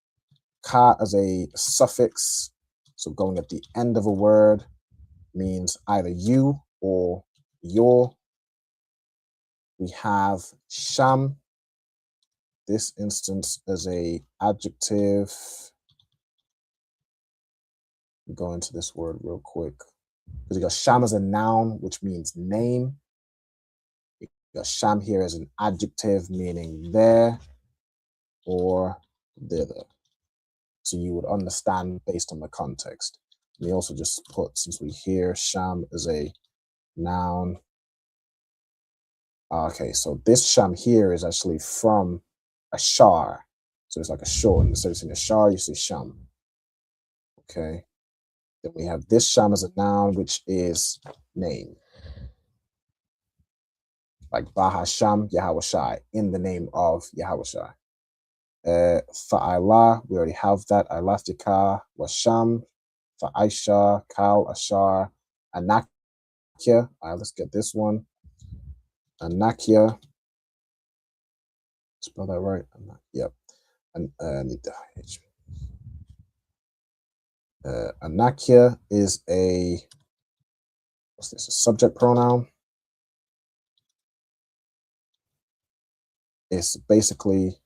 ka as a suffix. So going at the end of a word means either you or your. We have sham. This instance as a adjective. Go into this word real quick. Because you got sham as a noun, which means name. You got sham here as an adjective, meaning there or thither. So you would understand based on the context. We also just put, since we hear sham as a noun. Okay, so this sham here is actually from a shar. So it's like a short. Instead of saying a shar, you say sham. Okay. Then we have this sham as a noun, which is name. Like Bahasham Yahawashai, in the name of Yahawashai. Fa'ala, we already have that. Alastika Washam. for Aisha, Kal, Ashar, Anakia. All right, let's get this one. Anakia. Spell that right? Yep. And Anakia is a, what's this? A subject pronoun. It's basically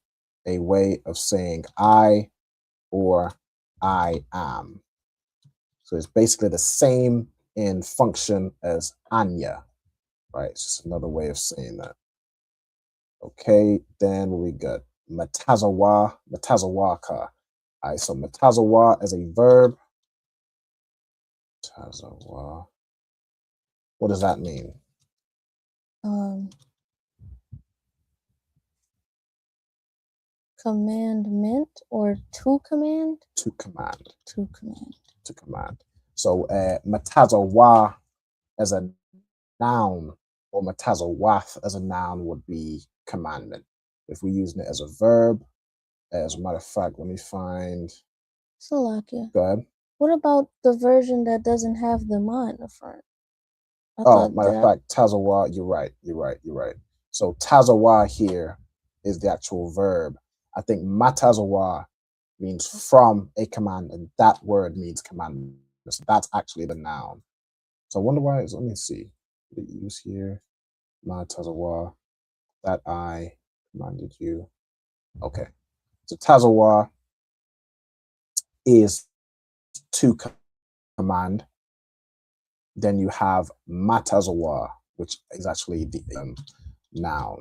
a way of saying I or I am. So it's basically the same in function as Anya, right? It's just another way of saying that. Okay, then we got Matazawa, Matazawaka. All right, so Matazawa as a verb. Matazawa. What does that mean? Commandment or to command? To command. To command. To command. So Matazawa as a noun or Matazawath as a noun would be commandment. If we're using it as a verb, as a matter of fact, let me find. Salakia. Go ahead. What about the version that doesn't have the ma in the front? Matter of fact, Tazawa, you're right. So Tazawa here is the actual verb. I think Matazawa means from a command, and that word means commandment. So that's actually the noun. So I wonder why let me see. The use here. Matazawa, that I commanded you. Okay. So Tazawa is to command. Then you have Matazawa, which is actually the noun.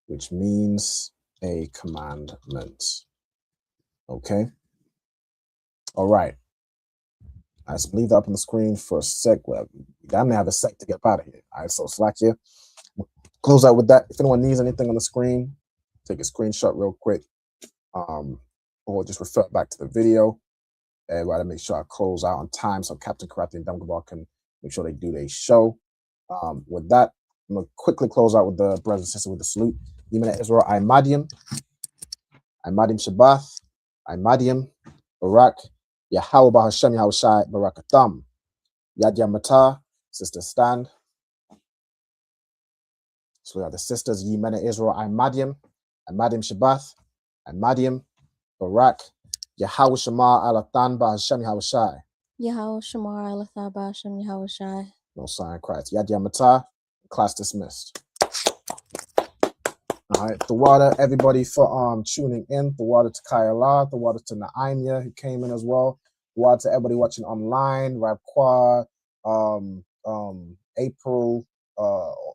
Which means a commandment. Okay. All right. Let's leave that up on the screen for a sec. Well, you gotta have a sec to get out of here. All right, so Slack here. Close out with that. If anyone needs anything on the screen, take a screenshot real quick. Or just refer back to the video. Everybody make sure I close out on time so Captain Karate and Dumgabal can make sure they do their show. With that, I'm gonna quickly close out with the brothers and sisters with the salute. Yemena Israel, I Madiam Shabbath, I Madiam, Barak, Yahweh Bahashem Yahushai, Barakatam, Yad Yamata, Sister Stand. So we have the sisters, Yemena Israel, I Madiam Shabbath, I Madiam, Barak, Yahweh Shamar Alatan Bahashem Yahushai. Yahweh Shamar Alatan Bahashem Yahushai. No sign Christ. Yad Yamata, class dismissed. All right, the water, everybody for tuning in. The water to Kayala, the water to Naimia who came in as well. The water to everybody watching online, Rabqua, April,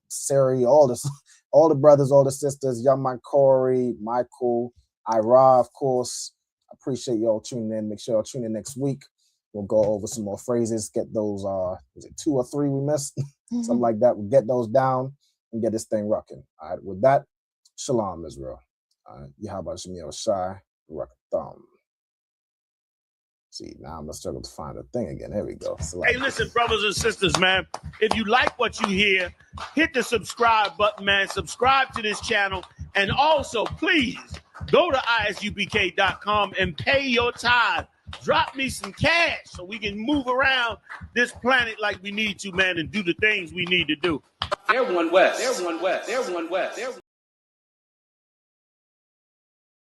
Sari, all the brothers, all the sisters, Young Man Corey, Michael, Ira, of course. I appreciate y'all tuning in. Make sure y'all tune in next week. We'll go over some more phrases, get those, was it 2 or 3 we missed? Something like that. We'll get those down and get this thing rocking. All right, with that, Shalom, Israel. Yahweh Shemiel Shai, Rakatham. See, now I'm gonna struggle to find the thing again. There we go. Hey, listen, brothers and sisters, man. If you like what you hear, hit the subscribe button, man. Subscribe to this channel. And also, please, go to ISUPK.com and pay your tithe. Drop me some cash so we can move around this planet like we need to, man, and do the things we need to do. They're one West.